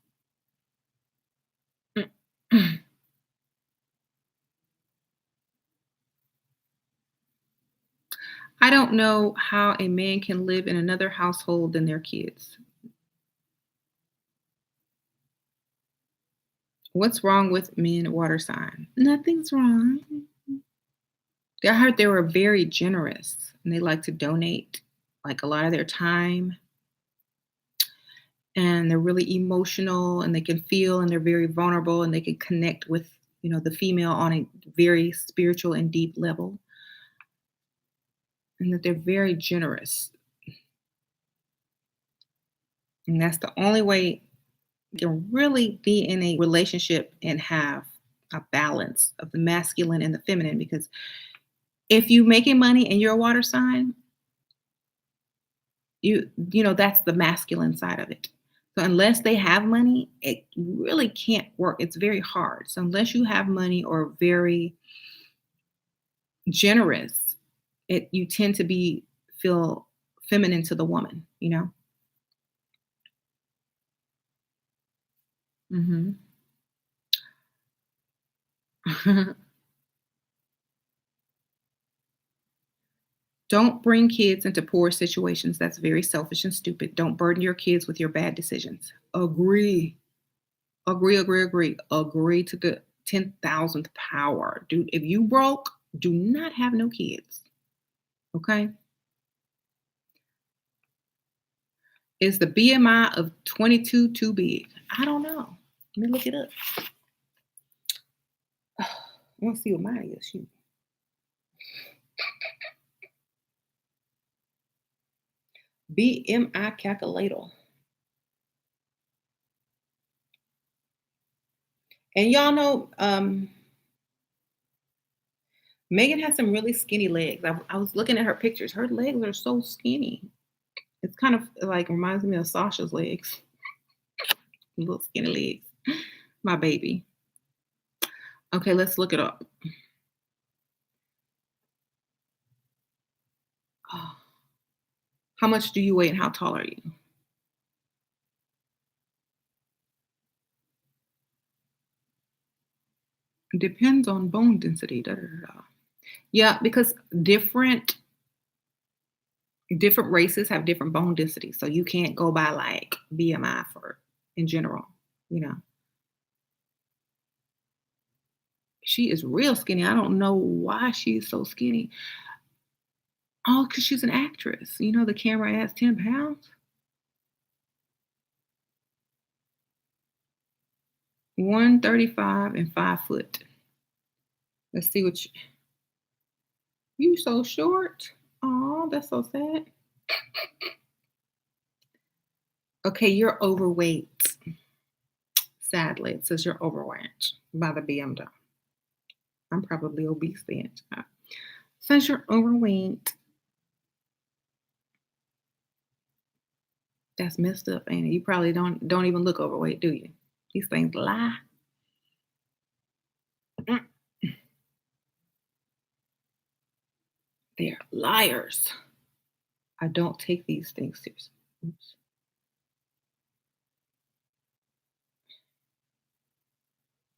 I don't know how a man can live in another household than their kids. What's wrong with men water sign? Nothing's wrong. I heard they were very generous and they like to donate like a lot of their time and they're really emotional and they can feel and they're very vulnerable and they can connect with, the female on a very spiritual and deep level and that they're very generous. And that's the only way you can really be in a relationship and have a balance of the masculine and the feminine because if you making money and you're a water sign, that's the masculine side of it. So unless they have money, it really can't work. It's very hard. So unless you have money or very generous, you tend to feel feminine to the woman. Mhm. Don't bring kids into poor situations. That's very selfish and stupid. Don't burden your kids with your bad decisions. Agree. Agree, agree, agree. Agree to the 10,000th power. Dude, if you broke, do not have no kids. Okay? Is the BMI of 22 too big? I don't know. Let me look it up. I want to see what mine is. Shoot. BMI calculator. And y'all know, Megan has some really skinny legs. I was looking at her pictures. Her legs are so skinny. It's kind of like reminds me of Sasha's legs, little skinny legs. My baby. Okay, let's look it up. How much do you weigh and how tall are you? Depends on bone density. Da, da, da, da. Yeah, because different races have different bone density, so you can't go by like BMI for in general. You know, she is real skinny. I don't know why she's so skinny. Oh, because she's an actress. The camera adds 10 pounds. 135 and 5 foot. Let's see what you so short. Oh, that's so sad. Okay, you're overweight. Sadly, it says you're overweight by the BMI. I'm probably obese then. Since you're overweight, that's messed up, ain't it? You probably don't even look overweight, do you? These things lie. Mm, they're liars. I don't take these things seriously. Oops.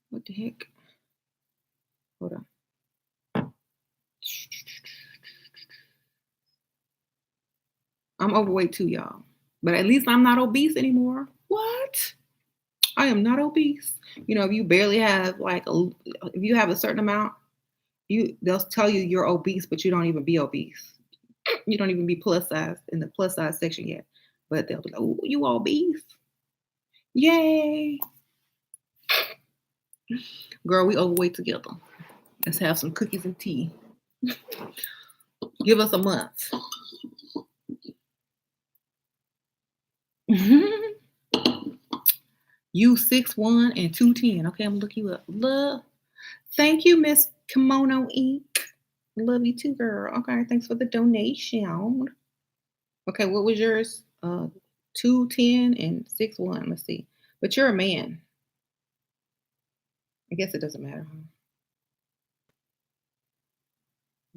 What the heck? Hold on. I'm overweight too, y'all. But at least I'm not obese anymore. What? I am not obese. If you barely have if you have a certain amount, they'll tell you you're obese, but you don't even be obese. You don't even be plus size in the plus size section yet. But they'll be like, "Oh, you obese? Yay, girl, we overweight together. Let's have some cookies and tea. Give us a month." You 6'1" and 210. Okay, I'm gonna look you up. Love. Thank you, Miss Kimono Inc. Love you too, girl. Okay, thanks for the donation. Okay, what was yours? 210 and 6'1". Let's see. But you're a man. I guess it doesn't matter, huh?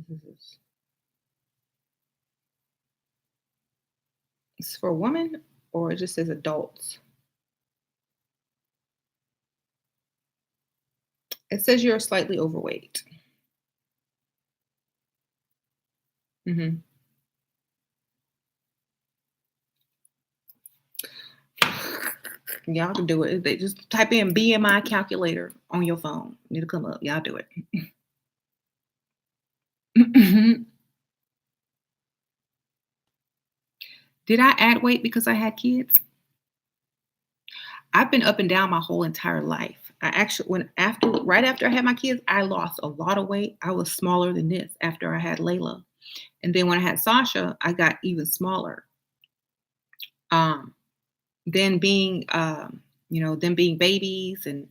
This is it's for women or it just says adults? It says you're slightly overweight. Hmm. Y'all can do it. They just type in BMI calculator on your phone. It'll come up. Y'all do it. Did I add weight because I had kids? I've been up and down my whole entire life. I actually, right after I had my kids, I lost a lot of weight. I was smaller than this after I had Layla, and then when I had Sasha, I got even smaller. Um, then being, them being babies and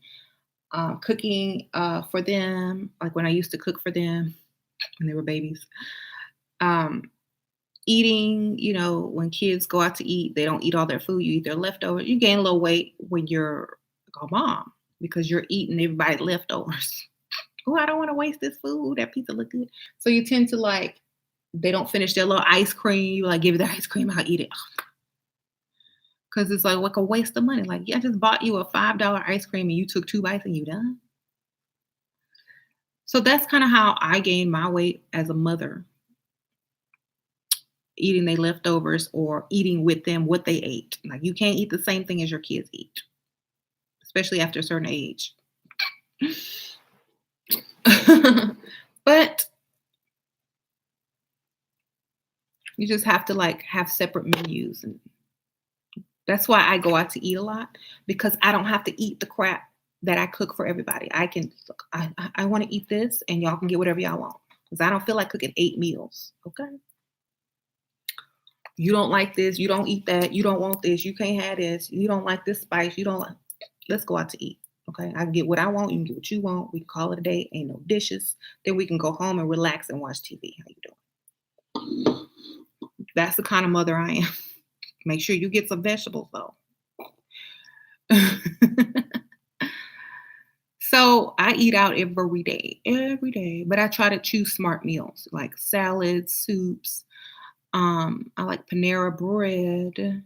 cooking for them, like when I used to cook for them when they were babies. Um, Eating, when kids go out to eat, they don't eat all their food. You eat their leftovers. You gain a little weight when you're a mom because you're eating everybody's leftovers. Oh, I don't want to waste this food. That pizza look good. So you tend to like, they don't finish their little ice cream. You like give it the ice cream, I'll eat it. Because it's like a waste of money. Like, yeah, I just bought you a $5 ice cream and you took 2 bites and you done. So that's kind of how I gained my weight as a mother, eating their leftovers or eating with them what they ate. Like you can't eat the same thing as your kids eat, especially after a certain age. But you just have to like have separate menus, and that's why I go out to eat a lot because I don't have to eat the crap that I cook for everybody. I can I want to eat this and y'all can get whatever y'all want because I don't feel like cooking 8 meals. Okay. You don't like this, you don't eat that, you don't want this, you can't have this, you don't like this spice, you don't like, let's go out to eat. Okay. I can get what I want, you can get what you want. We can call it a day, ain't no dishes. Then we can go home and relax and watch TV. How you doing? That's the kind of mother I am. Make sure you get some vegetables though. So I eat out every day, but I try to choose smart meals like salads, soups. I like Panera bread,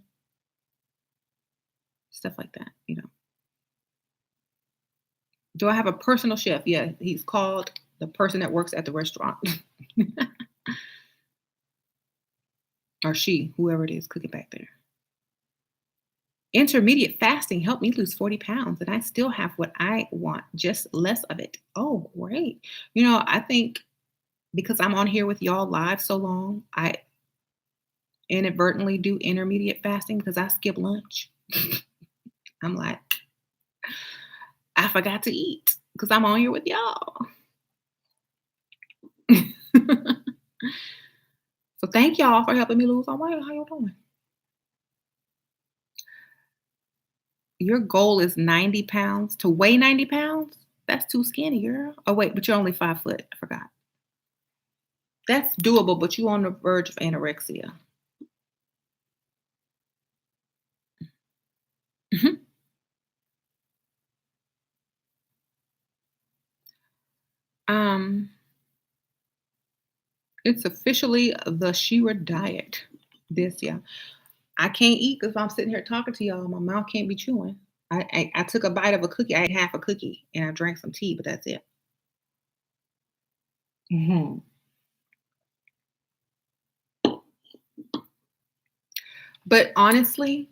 stuff like that. Do I have a personal chef? Yeah, he's called the person that works at the restaurant. Or she, whoever it is, cooking back there. Intermediate fasting helped me lose 40 pounds, and I still have what I want, just less of it. Oh, great. I think because I'm on here with y'all live so long, I inadvertently do intermediate fasting because I skip lunch. I'm like, I forgot to eat because I'm on here with y'all. So thank y'all for helping me lose some weight. How y'all doing? Your goal is 90 pounds to weigh 90 pounds? That's too skinny, girl. Oh, wait, but you're only 5 foot. I forgot. That's doable, but you're on the verge of anorexia. Mhm. Um, it's officially the Shira diet this year. I can't eat because I'm sitting here talking to y'all. My mouth can't be chewing. I took a bite of a cookie. I ate half a cookie and I drank some tea, but that's it. Hmm. But honestly,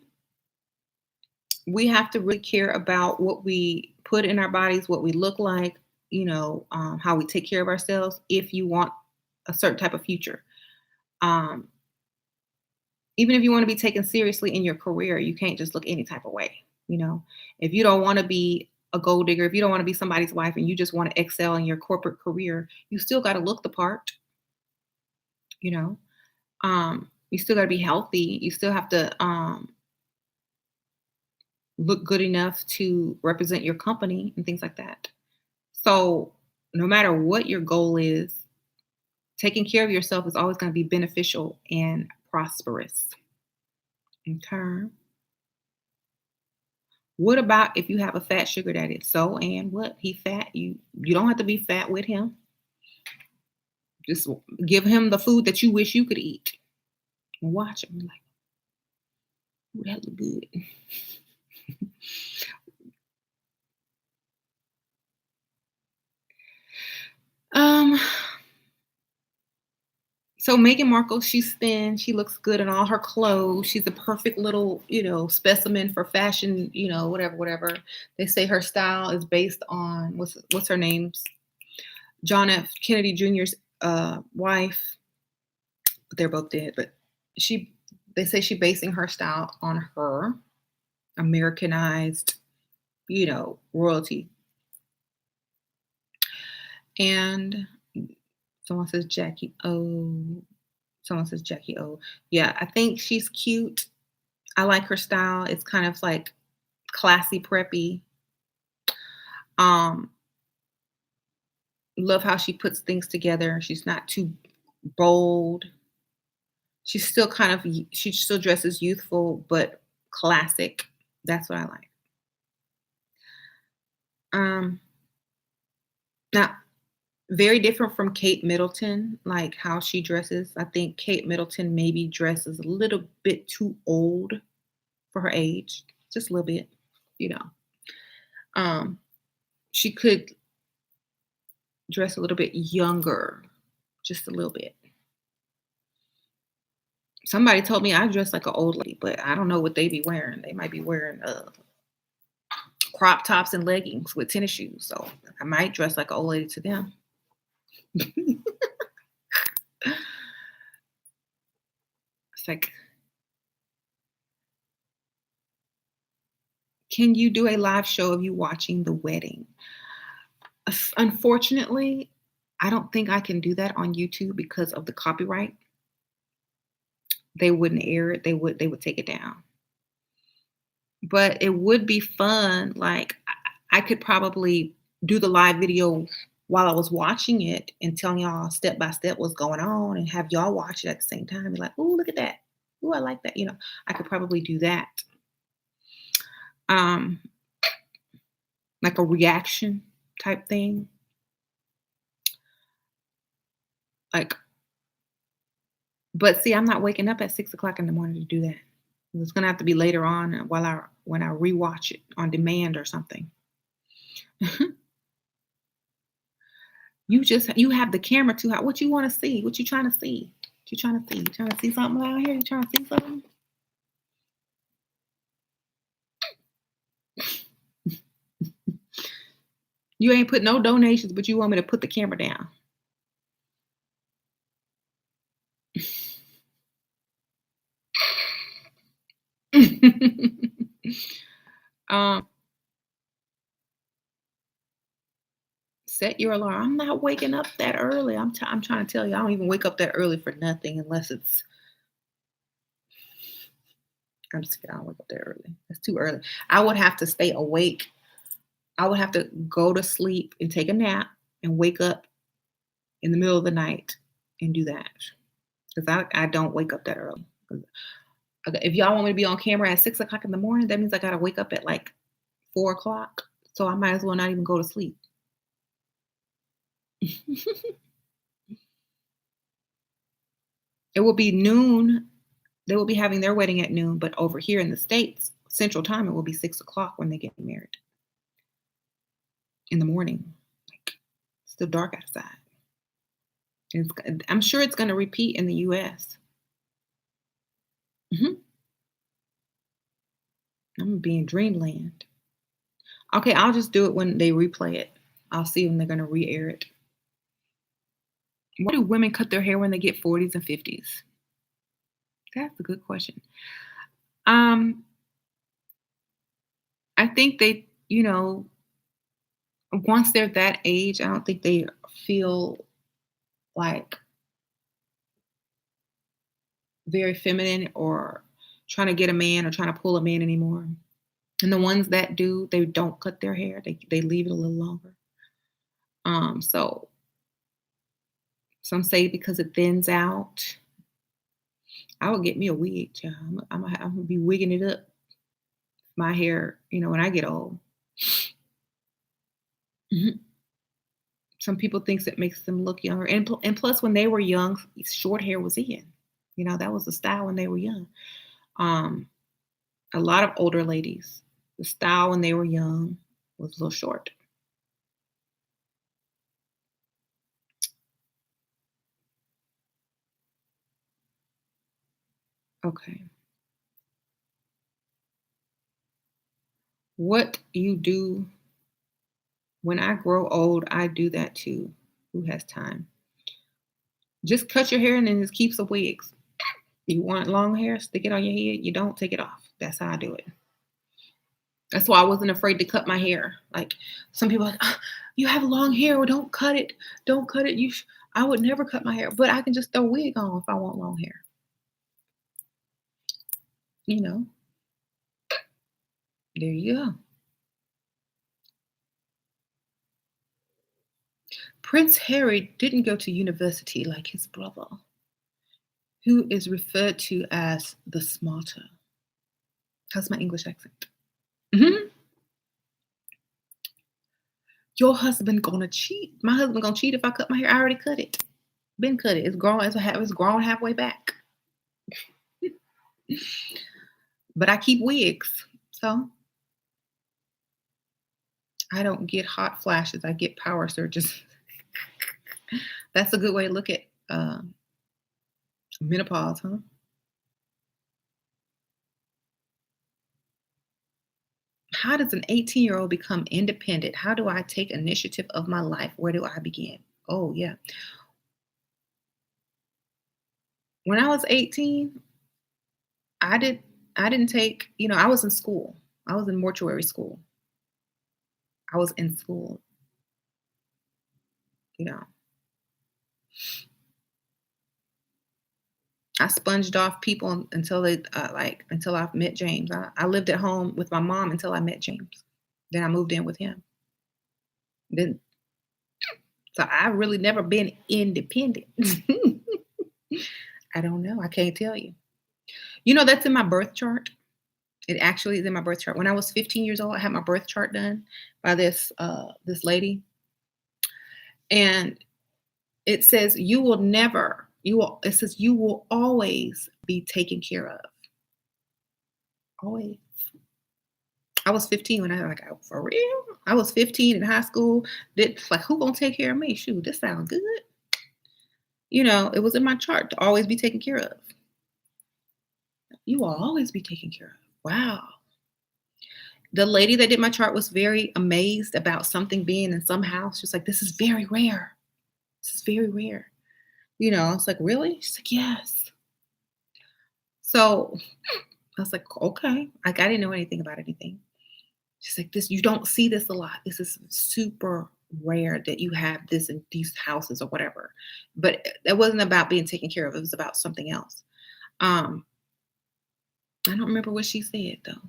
we have to really care about what we put in our bodies, what we look like, how we take care of ourselves if you want a certain type of future. Um, Even if you want to be taken seriously in your career, you can't just look any type of way. If you don't want to be a gold digger, if you don't want to be somebody's wife and you just want to excel in your corporate career, you still got to look the part, you know. You still got to be healthy. You still have to look good enough to represent your company and things like that. So, no matter what your goal is, taking care of yourself is always going to be beneficial and prosperous. Okay. What about if you have a fat sugar daddy? So, and what? He fat. You don't have to be fat with him. Just give him the food that you wish you could eat and watch him. Like, ooh, that look good. um. So Meghan Markle, she's thin. She looks good in all her clothes. She's a perfect little, specimen for fashion. Whatever, whatever. They say her style is based on what's her name's John F. Kennedy Jr.'s wife. They're both dead, but she. They say she's basing her style on her Americanized, royalty. And someone says Jackie O. Someone says Jackie O. Yeah, I think she's cute. I like her style. It's kind of like classy, preppy. Um, Love how she puts things together. She's not too bold. She's still she still dresses youthful but classic. That's what I like. Um, Now very different from Kate Middleton, like how she dresses. I think Kate Middleton maybe dresses a little bit too old for her age, just a little bit, you know. Um, she could dress a little bit younger, just a little bit. Somebody told me I dress like an old lady, but I don't know what they be wearing. They might be wearing crop tops and leggings with tennis shoes, so I might dress like an old lady to them. It's like, can you do a live show of you watching the wedding? Unfortunately, I don't think I can do that on YouTube because of the copyright. They wouldn't air it. They would take it down. But it would be fun. Like I could probably do the live video while I was watching it and telling y'all step by step what's going on and have y'all watch it at the same time. Be like, oh, look at that. Oh, I like that. I could probably do that. Um, like a reaction type thing. Like, but see, I'm not waking up at 6 o'clock in the morning to do that. It's gonna have to be later on when I rewatch it on demand or something. You have the camera too hot. What you want to see? What you trying to see? What you trying to see? You trying to see something out here? You trying to see something? You ain't put no donations, but you want me to put the camera down. um, Set your alarm. I'm not waking up that early. I'm trying to tell you, I don't even wake up that early for nothing unless it's. I'm just kidding. I don't wake up that early. It's too early. I would have to stay awake. I would have to go to sleep and take a nap and wake up in the middle of the night and do that because I don't wake up that early. If y'all want me to be on camera at 6 o'clock in the morning, that means I gotta wake up at like 4 o'clock. So I might as well not even go to sleep. It will be noon. They will be having their wedding at noon, but over here in the States, Central Time, it will be 6 o'clock when they get married in the morning. Like, it's still dark outside. I'm sure it's going to repeat in the US. I'm going to be in dreamland. Okay, I'll just do it when they replay it. I'll see when they're going to re-air it. Why do women cut their hair when they get 40s and 50s? That's a good question. I think they, once they're that age, I don't think they feel like very feminine or trying to get a man or trying to pull a man anymore. And the ones that do, they don't cut their hair. They leave it a little longer. So some say because it thins out. I would get me a wig, child. I'm gonna be wigging it up. My hair, when I get old. Mhm. Some people thinks it makes them look younger, and plus, when they were young, short hair was in. That was the style when they were young. Um, a lot of older ladies, the style when they were young was a little short. Okay. What you do when I grow old, I do that too. Who has time? Just cut your hair and then just keep some wigs. You want long hair, stick it on your head. You don't take it off. That's how I do it. That's why I wasn't afraid to cut my hair. Like some people are like, "Ah, you have long hair, well, don't cut it. Don't cut it. I would never cut my hair, but I can just throw a wig on if I want long hair. You know, there you go. Prince Harry didn't go to university like his brother, who is referred to as the smarter. How's my English accent? Mhm. Your husband gonna cheat. My husband gonna cheat if I cut my hair. I already cut it. Been cut it. It's grown. It's grown halfway back. But I keep wigs, so I don't get hot flashes. I get power surges. That's a good way to look at menopause, huh? How does an 18-year-old become independent? How do I take initiative of my life? Where do I begin? Oh yeah. When I was 18, I did I didn't take, I was in school. I was in mortuary school. I was in school, you know. I sponged off people until until I met James. I lived at home with my mom until I met James. Then I moved in with him. Then so I really never been independent. I don't know. I can't tell you. That's in my birth chart. It actually is in my birth chart. When I was 15 years old, I had my birth chart done by this lady, and it says you will never. You will. It says you will always be taken care of. Always. I was 15 when I like, "Oh, for real?" I was 15 in high school. Did like who gonna take care of me? Shoot, this sounds good. It was in my chart to always be taken care of. You will always be taken care of. Wow. The lady that did my chart was very amazed about something being in some house. She's like, this is very rare. This is very rare. It's like, really? She's like, yes. So I was like, okay. Like I didn't know anything about anything. She's like, this, you don't see this a lot. This is super rare that you have this in these houses or whatever. But it wasn't about being taken care of. It was about something else. Um, I don't remember what she said though.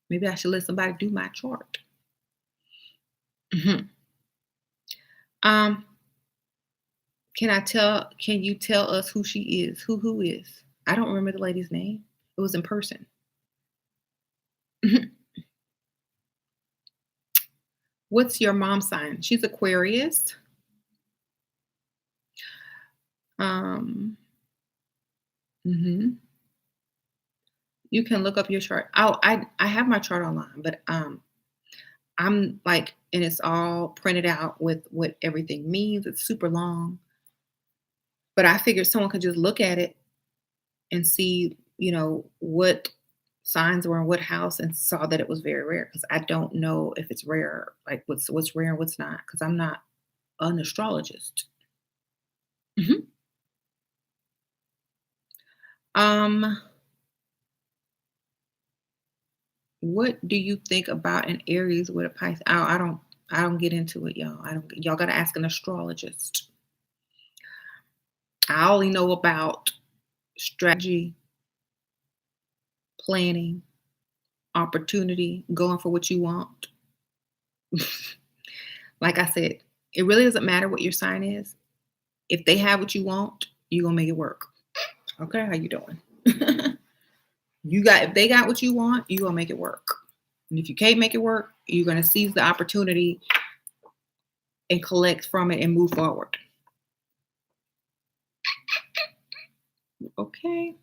Maybe I should let somebody do my chart. Mhm. Um, can you tell us who she is? Who is? I don't remember the lady's name. It was in person. Mhm. What's your mom's sign? She's Aquarius. Um, mhm. You can look up your chart. Oh, I have my chart online, but I'm like, and it's all printed out with what everything means. It's super long, but I figured someone could just look at it and see, what signs were in what house and saw that it was very rare because I don't know if it's rare, like what's rare and what's not, because I'm not an astrologist. Mhm. Um, what do you think about an Aries with a Pisces? I don't get into it, y'all. I don't y'all gotta ask an astrologist. I only know about strategy, planning, opportunity, going for what you want. Like I said, it really doesn't matter what your sign is. If they have what you want, you're gonna make it work. Okay, how you doing? If they got what you want, you're gonna make it work. And if you can't make it work, you're gonna seize the opportunity and collect from it and move forward. Okay.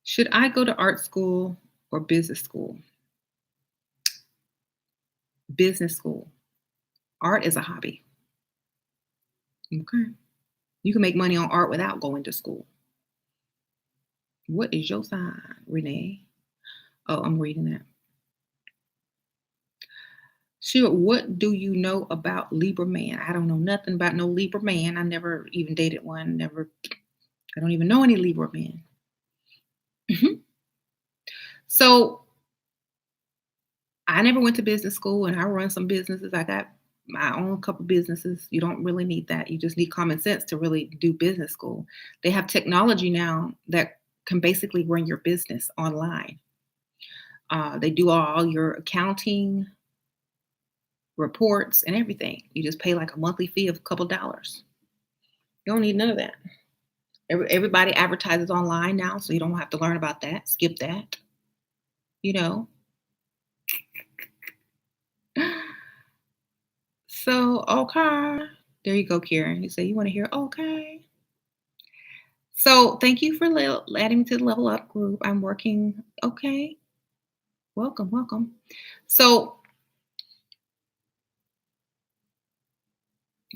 Should I go to art school or business school? Business school. Art is a hobby. Okay. You can make money on art without going to school. What is your sign, Renee? Oh, I'm reading that. Sure. What do you know about Libra man? I don't know nothing about no Libra man. I never even dated one. I don't even know any Libra men. Mhm. So I never went to business school and I run some businesses. I got my own couple businesses. You don't really need that. You just need common sense to really do business school. They have technology now that can basically run your business online. They do all your accounting, reports, and everything. You just pay like a monthly fee of a couple dollars. You don't need none of that. Everybody advertises online now, so you don't have to learn about that. Skip that. You know. So okay, there you go, Karen. You say you want to hear okay. So thank you for adding me to the level up group. I'm working. Okay, welcome, welcome. So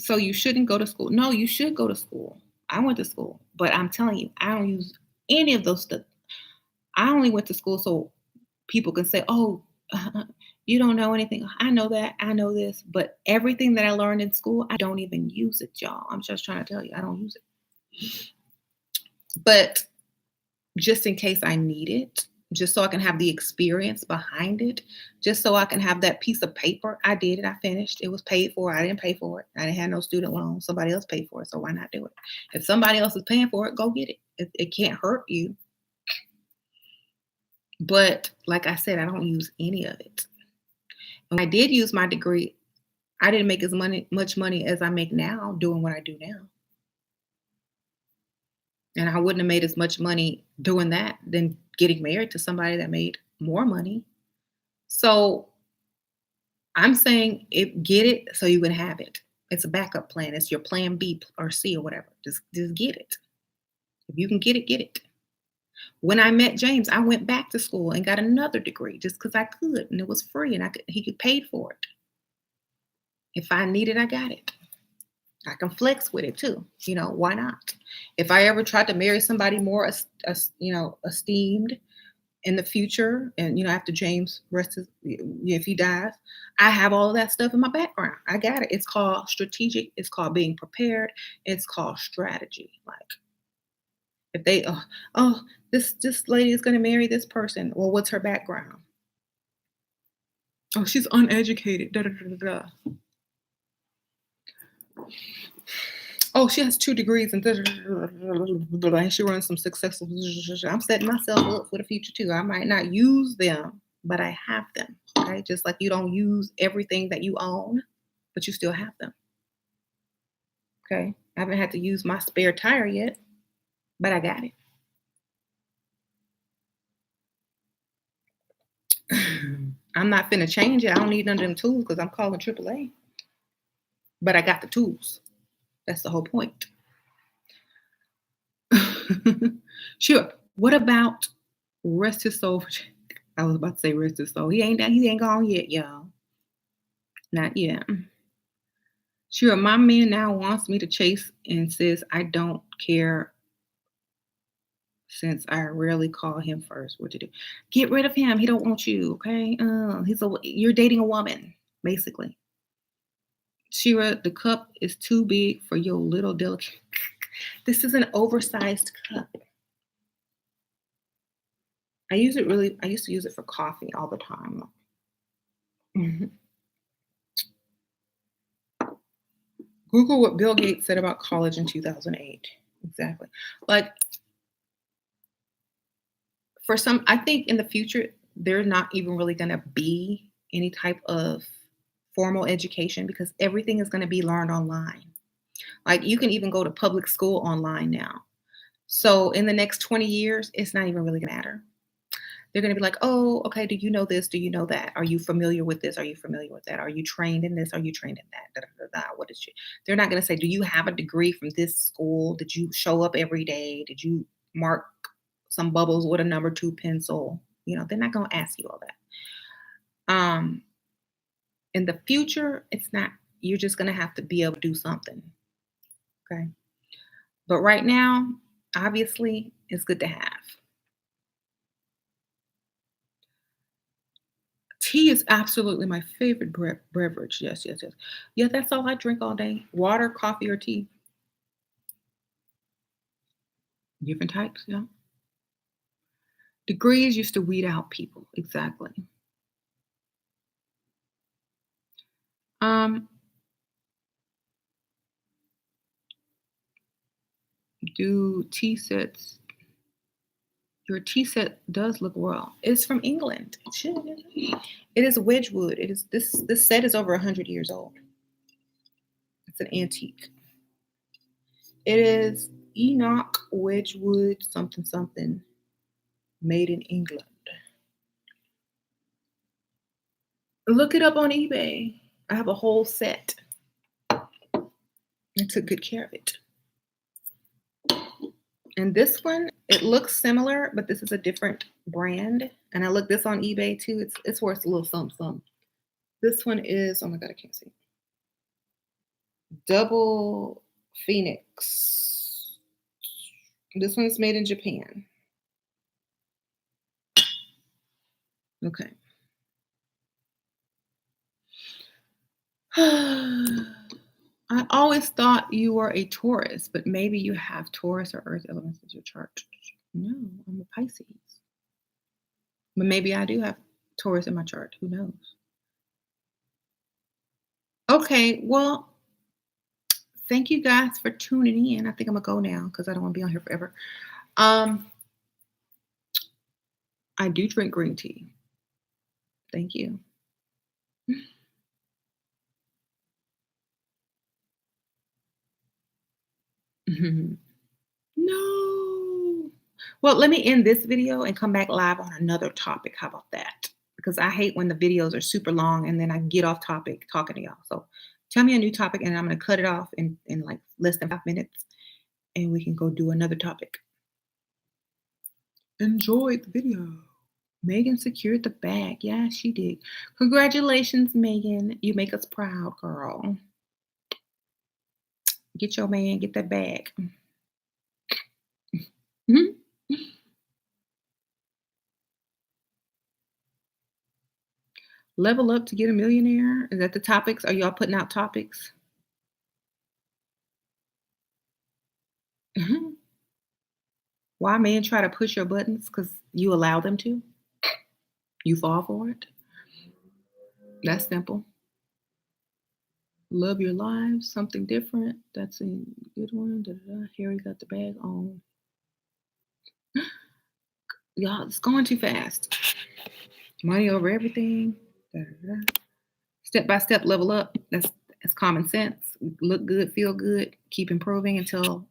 you shouldn't go to school. No, you should go to school. I went to school, but I'm telling you, I don't use any of those stuff. I only went to school so people can say, "Oh, you don't know anything." I know that. I know this, but everything that I learned in school, I don't even use it, y'all. I'm just trying to tell you, I don't use it. But just in case I need it, just so I can have the experience behind it, just so I can have that piece of paper. I did it. I finished. It was paid for. I didn't pay for it. I didn't have no student loan. Somebody else paid for it. So why not do it? If somebody else is paying for it, go get it. It can't hurt you. But like I said, I don't use any of it. When I did use my degree, I didn't make much money as I make now doing what I do now. And I wouldn't have made as much money doing that than getting married to somebody that made more money. So I'm saying get it so you can have it. It's a backup plan. It's your plan B or C or whatever. Just get it. If you can get it, get it. When I met James, I went back to school and got another degree just because I could, and it was free, and he could pay for it. If I need it, I got it. I can flex with it too. Why not? If I ever tried to marry somebody more, esteemed in the future, and after James if he dies, I have all of that stuff in my background. I got it. It's called strategic. It's called being prepared. It's called strategy. Like if they, this lady is going to marry this person. Well, what's her background? Oh, she's uneducated. Da, da, da, da, da. Oh, she has 2 degrees and she runs some successful. I'm setting myself up for the future too. I might not use them, but I have them. Okay, just like you don't use everything that you own, but you still have them. Okay, I haven't had to use my spare tire yet, but I got it. I'm not finna change it. I don't need none of them tools because I'm calling AAA. But I got the tools. That's the whole point. Sure. What about rest his soul? I was about to say rest his soul. He ain't gone yet, y'all. Not yet. Sure, my man now wants me to chase and says I don't care since I rarely call him first. What to do? Get rid of him. He don't want you. Okay. You're dating a woman, basically. Shira, the cup is too big for your little delicate. This is an oversized cup. I used to use it for coffee all the time. Mhm. Google what Bill Gates said about college in 2008. Exactly. Like for some, I think in the future, there's not even really going to be any type of formal education because everything is going to be learned online. Like you can even go to public school online now. So in the next 20 years, it's not even really going to matter. They're going to be like, oh, okay, do you know this? Do you know that? Are you familiar with this? Are you familiar with that? Are you trained in this? Are you trained in that? Da, da, da, da. What is you? They're not going to say, do you have a degree from this school? Did you show up every day? Did you mark some bubbles with a number two pencil? They're not going to ask you all that. In the future, it's not, you're just going to have to be able to do something. Okay. But right now, obviously, it's good to have. Tea is absolutely my favorite beverage. Yes, yes, yes. Yeah, that's all I drink all day. Water, coffee, or tea. Different types, yeah. Degrees used to weed out people. Exactly. Um, do tea sets. Your tea set does look well. It's from England. It should. It is Wedgwood. It is this set is over 100 years old. It's an antique. It is Enoch Wedgwood something something made in England. Look it up on eBay. I have a whole set. I took good care of it. And this one, it looks similar, but this is a different brand. And I looked this on eBay too. It's worth a little something. This one is, oh my God, I can't see. Double Phoenix. This one's made in Japan. Okay. I always thought you were a Taurus, but maybe you have Taurus or Earth elements in your chart. No, I'm a Pisces. But maybe I do have Taurus in my chart. Who knows? Okay, well, thank you guys for tuning in. I think I'm gonna go now because I don't want to be on here forever. Um, I do drink green tea. Thank you. No. Well, let me end this video and come back live on another topic. How about that? Because I hate when the videos are super long and then I get off topic talking to y'all. So tell me a new topic and I'm going to cut it off in like less than 5 minutes and we can go do another topic. Enjoy the video. Megan secured the bag. Yeah, she did. Congratulations, Megan. You make us proud, girl. Get your man, get that bag. Mhm. Level up to get a millionaire. Is that the topics? Are y'all putting out topics? Mhm. Why men try to push your buttons? Because you allow them to? You fall for it? That's simple. Love your life, something different. That's a good one. Da, da, da. Harry got the bag on. Y'all, it's going too fast. Money over everything. Da, da, da. Step by step, level up. That's common sense. Look good, feel good, keep improving until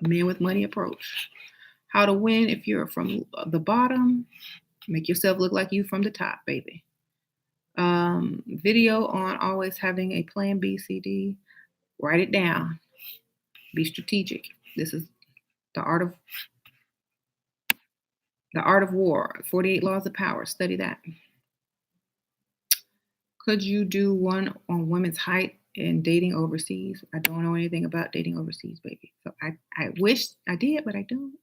a man with money approach. How to win if you're from the bottom. Make yourself look like you from the top, baby. Video on always having a plan B, C, D. Write it down. Be strategic. This is the art of war. 48 laws of power. Study that. Could you do one on women's height and dating overseas? I don't know anything about dating overseas, baby. So I wish I did, but I don't.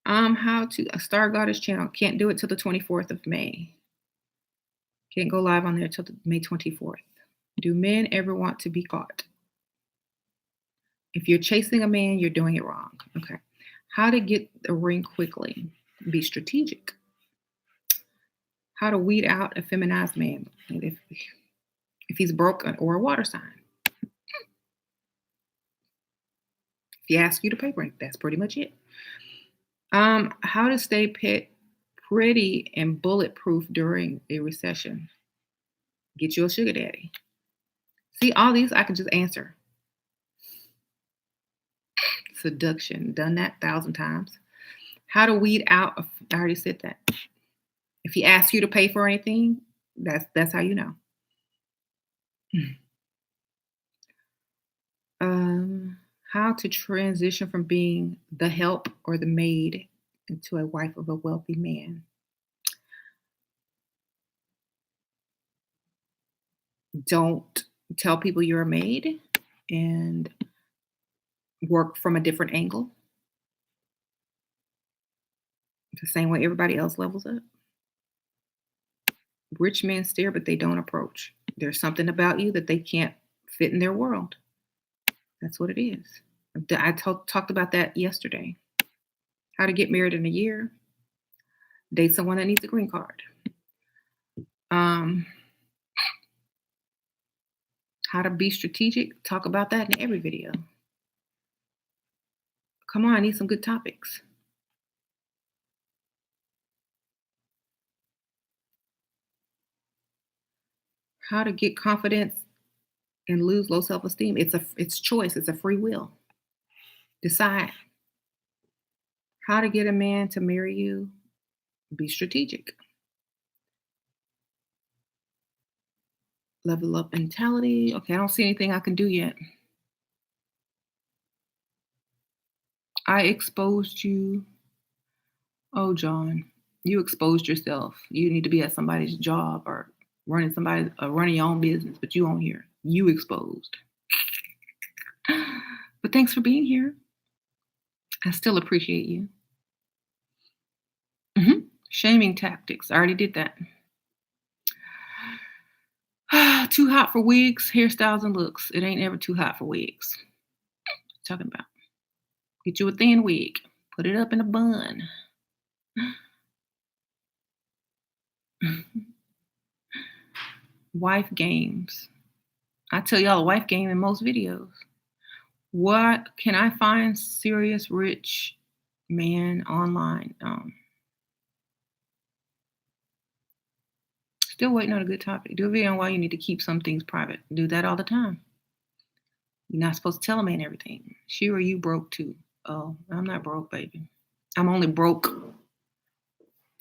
How to a Star Goddess channel. Can't do it till the 24th of May. Can't go live on there till May 24th. Do men ever want to be caught? If you're chasing a man, you're doing it wrong. Okay. How to get the ring quickly? Be strategic. How to weed out a feminized man if he's broke or a water sign. If he asks you to pay rent, that's pretty much it. How to stay pretty and bulletproof during a recession. Get you a sugar daddy. See, all these I can just answer. Seduction, done that 1,000 times. How to weed out. I already said that. If he asks you to pay for anything, that's how you know. Um, how to transition from being the help or the maid into a wife of a wealthy man. Don't tell people you're a maid and work from a different angle, the same way everybody else levels up. Rich men stare, but they don't approach. There's something about you that they can't fit in their world. That's what it is. I talked about that yesterday. How to get married in a year. Date someone that needs a green card. Um, how to be strategic. Talk about that in every video. Come on, I need some good topics. How to get confidence and lose low self-esteem. It's choice. It's a free will. Decide. How to get a man to marry you. Be strategic. Level up mentality. Okay, I don't see anything I can do yet. I exposed you. Oh, John, you exposed yourself. You need to be at somebody's job or running your own business, but you on here. You exposed. But thanks for being here. I still appreciate you. Shaming tactics. I already did that. Too hot for wigs, hairstyles, and looks. It ain't ever too hot for wigs. Talking about. Get you a thin wig. Put it up in a bun. Wife games. I tell y'all a wife game in most videos. What can I find serious rich man online? Still waiting on a good topic. Do a video on why you need to keep some things private. Do that all the time. You're not supposed to tell a man everything. Shira, you broke too. Oh, I'm not broke, baby. I'm only broke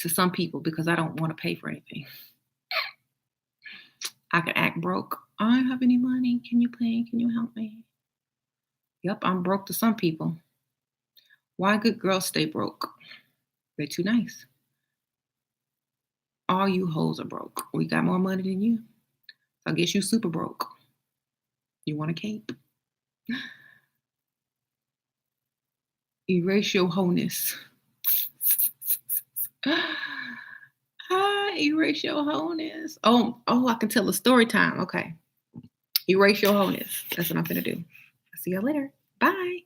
to some people because I don't want to pay for anything. I can act broke. I don't have any money. Can you pay? Can you help me? Yep, I'm broke to some people. Why good girls stay broke? They're too nice. All you hoes are broke. We got more money than you. So I guess you super broke. You want a cape? Erase your wholeness. Erase your wholeness. Oh, I can tell a story time. Okay. Erase your wholeness. That's what I'm gonna do. I'll see y'all later. Bye.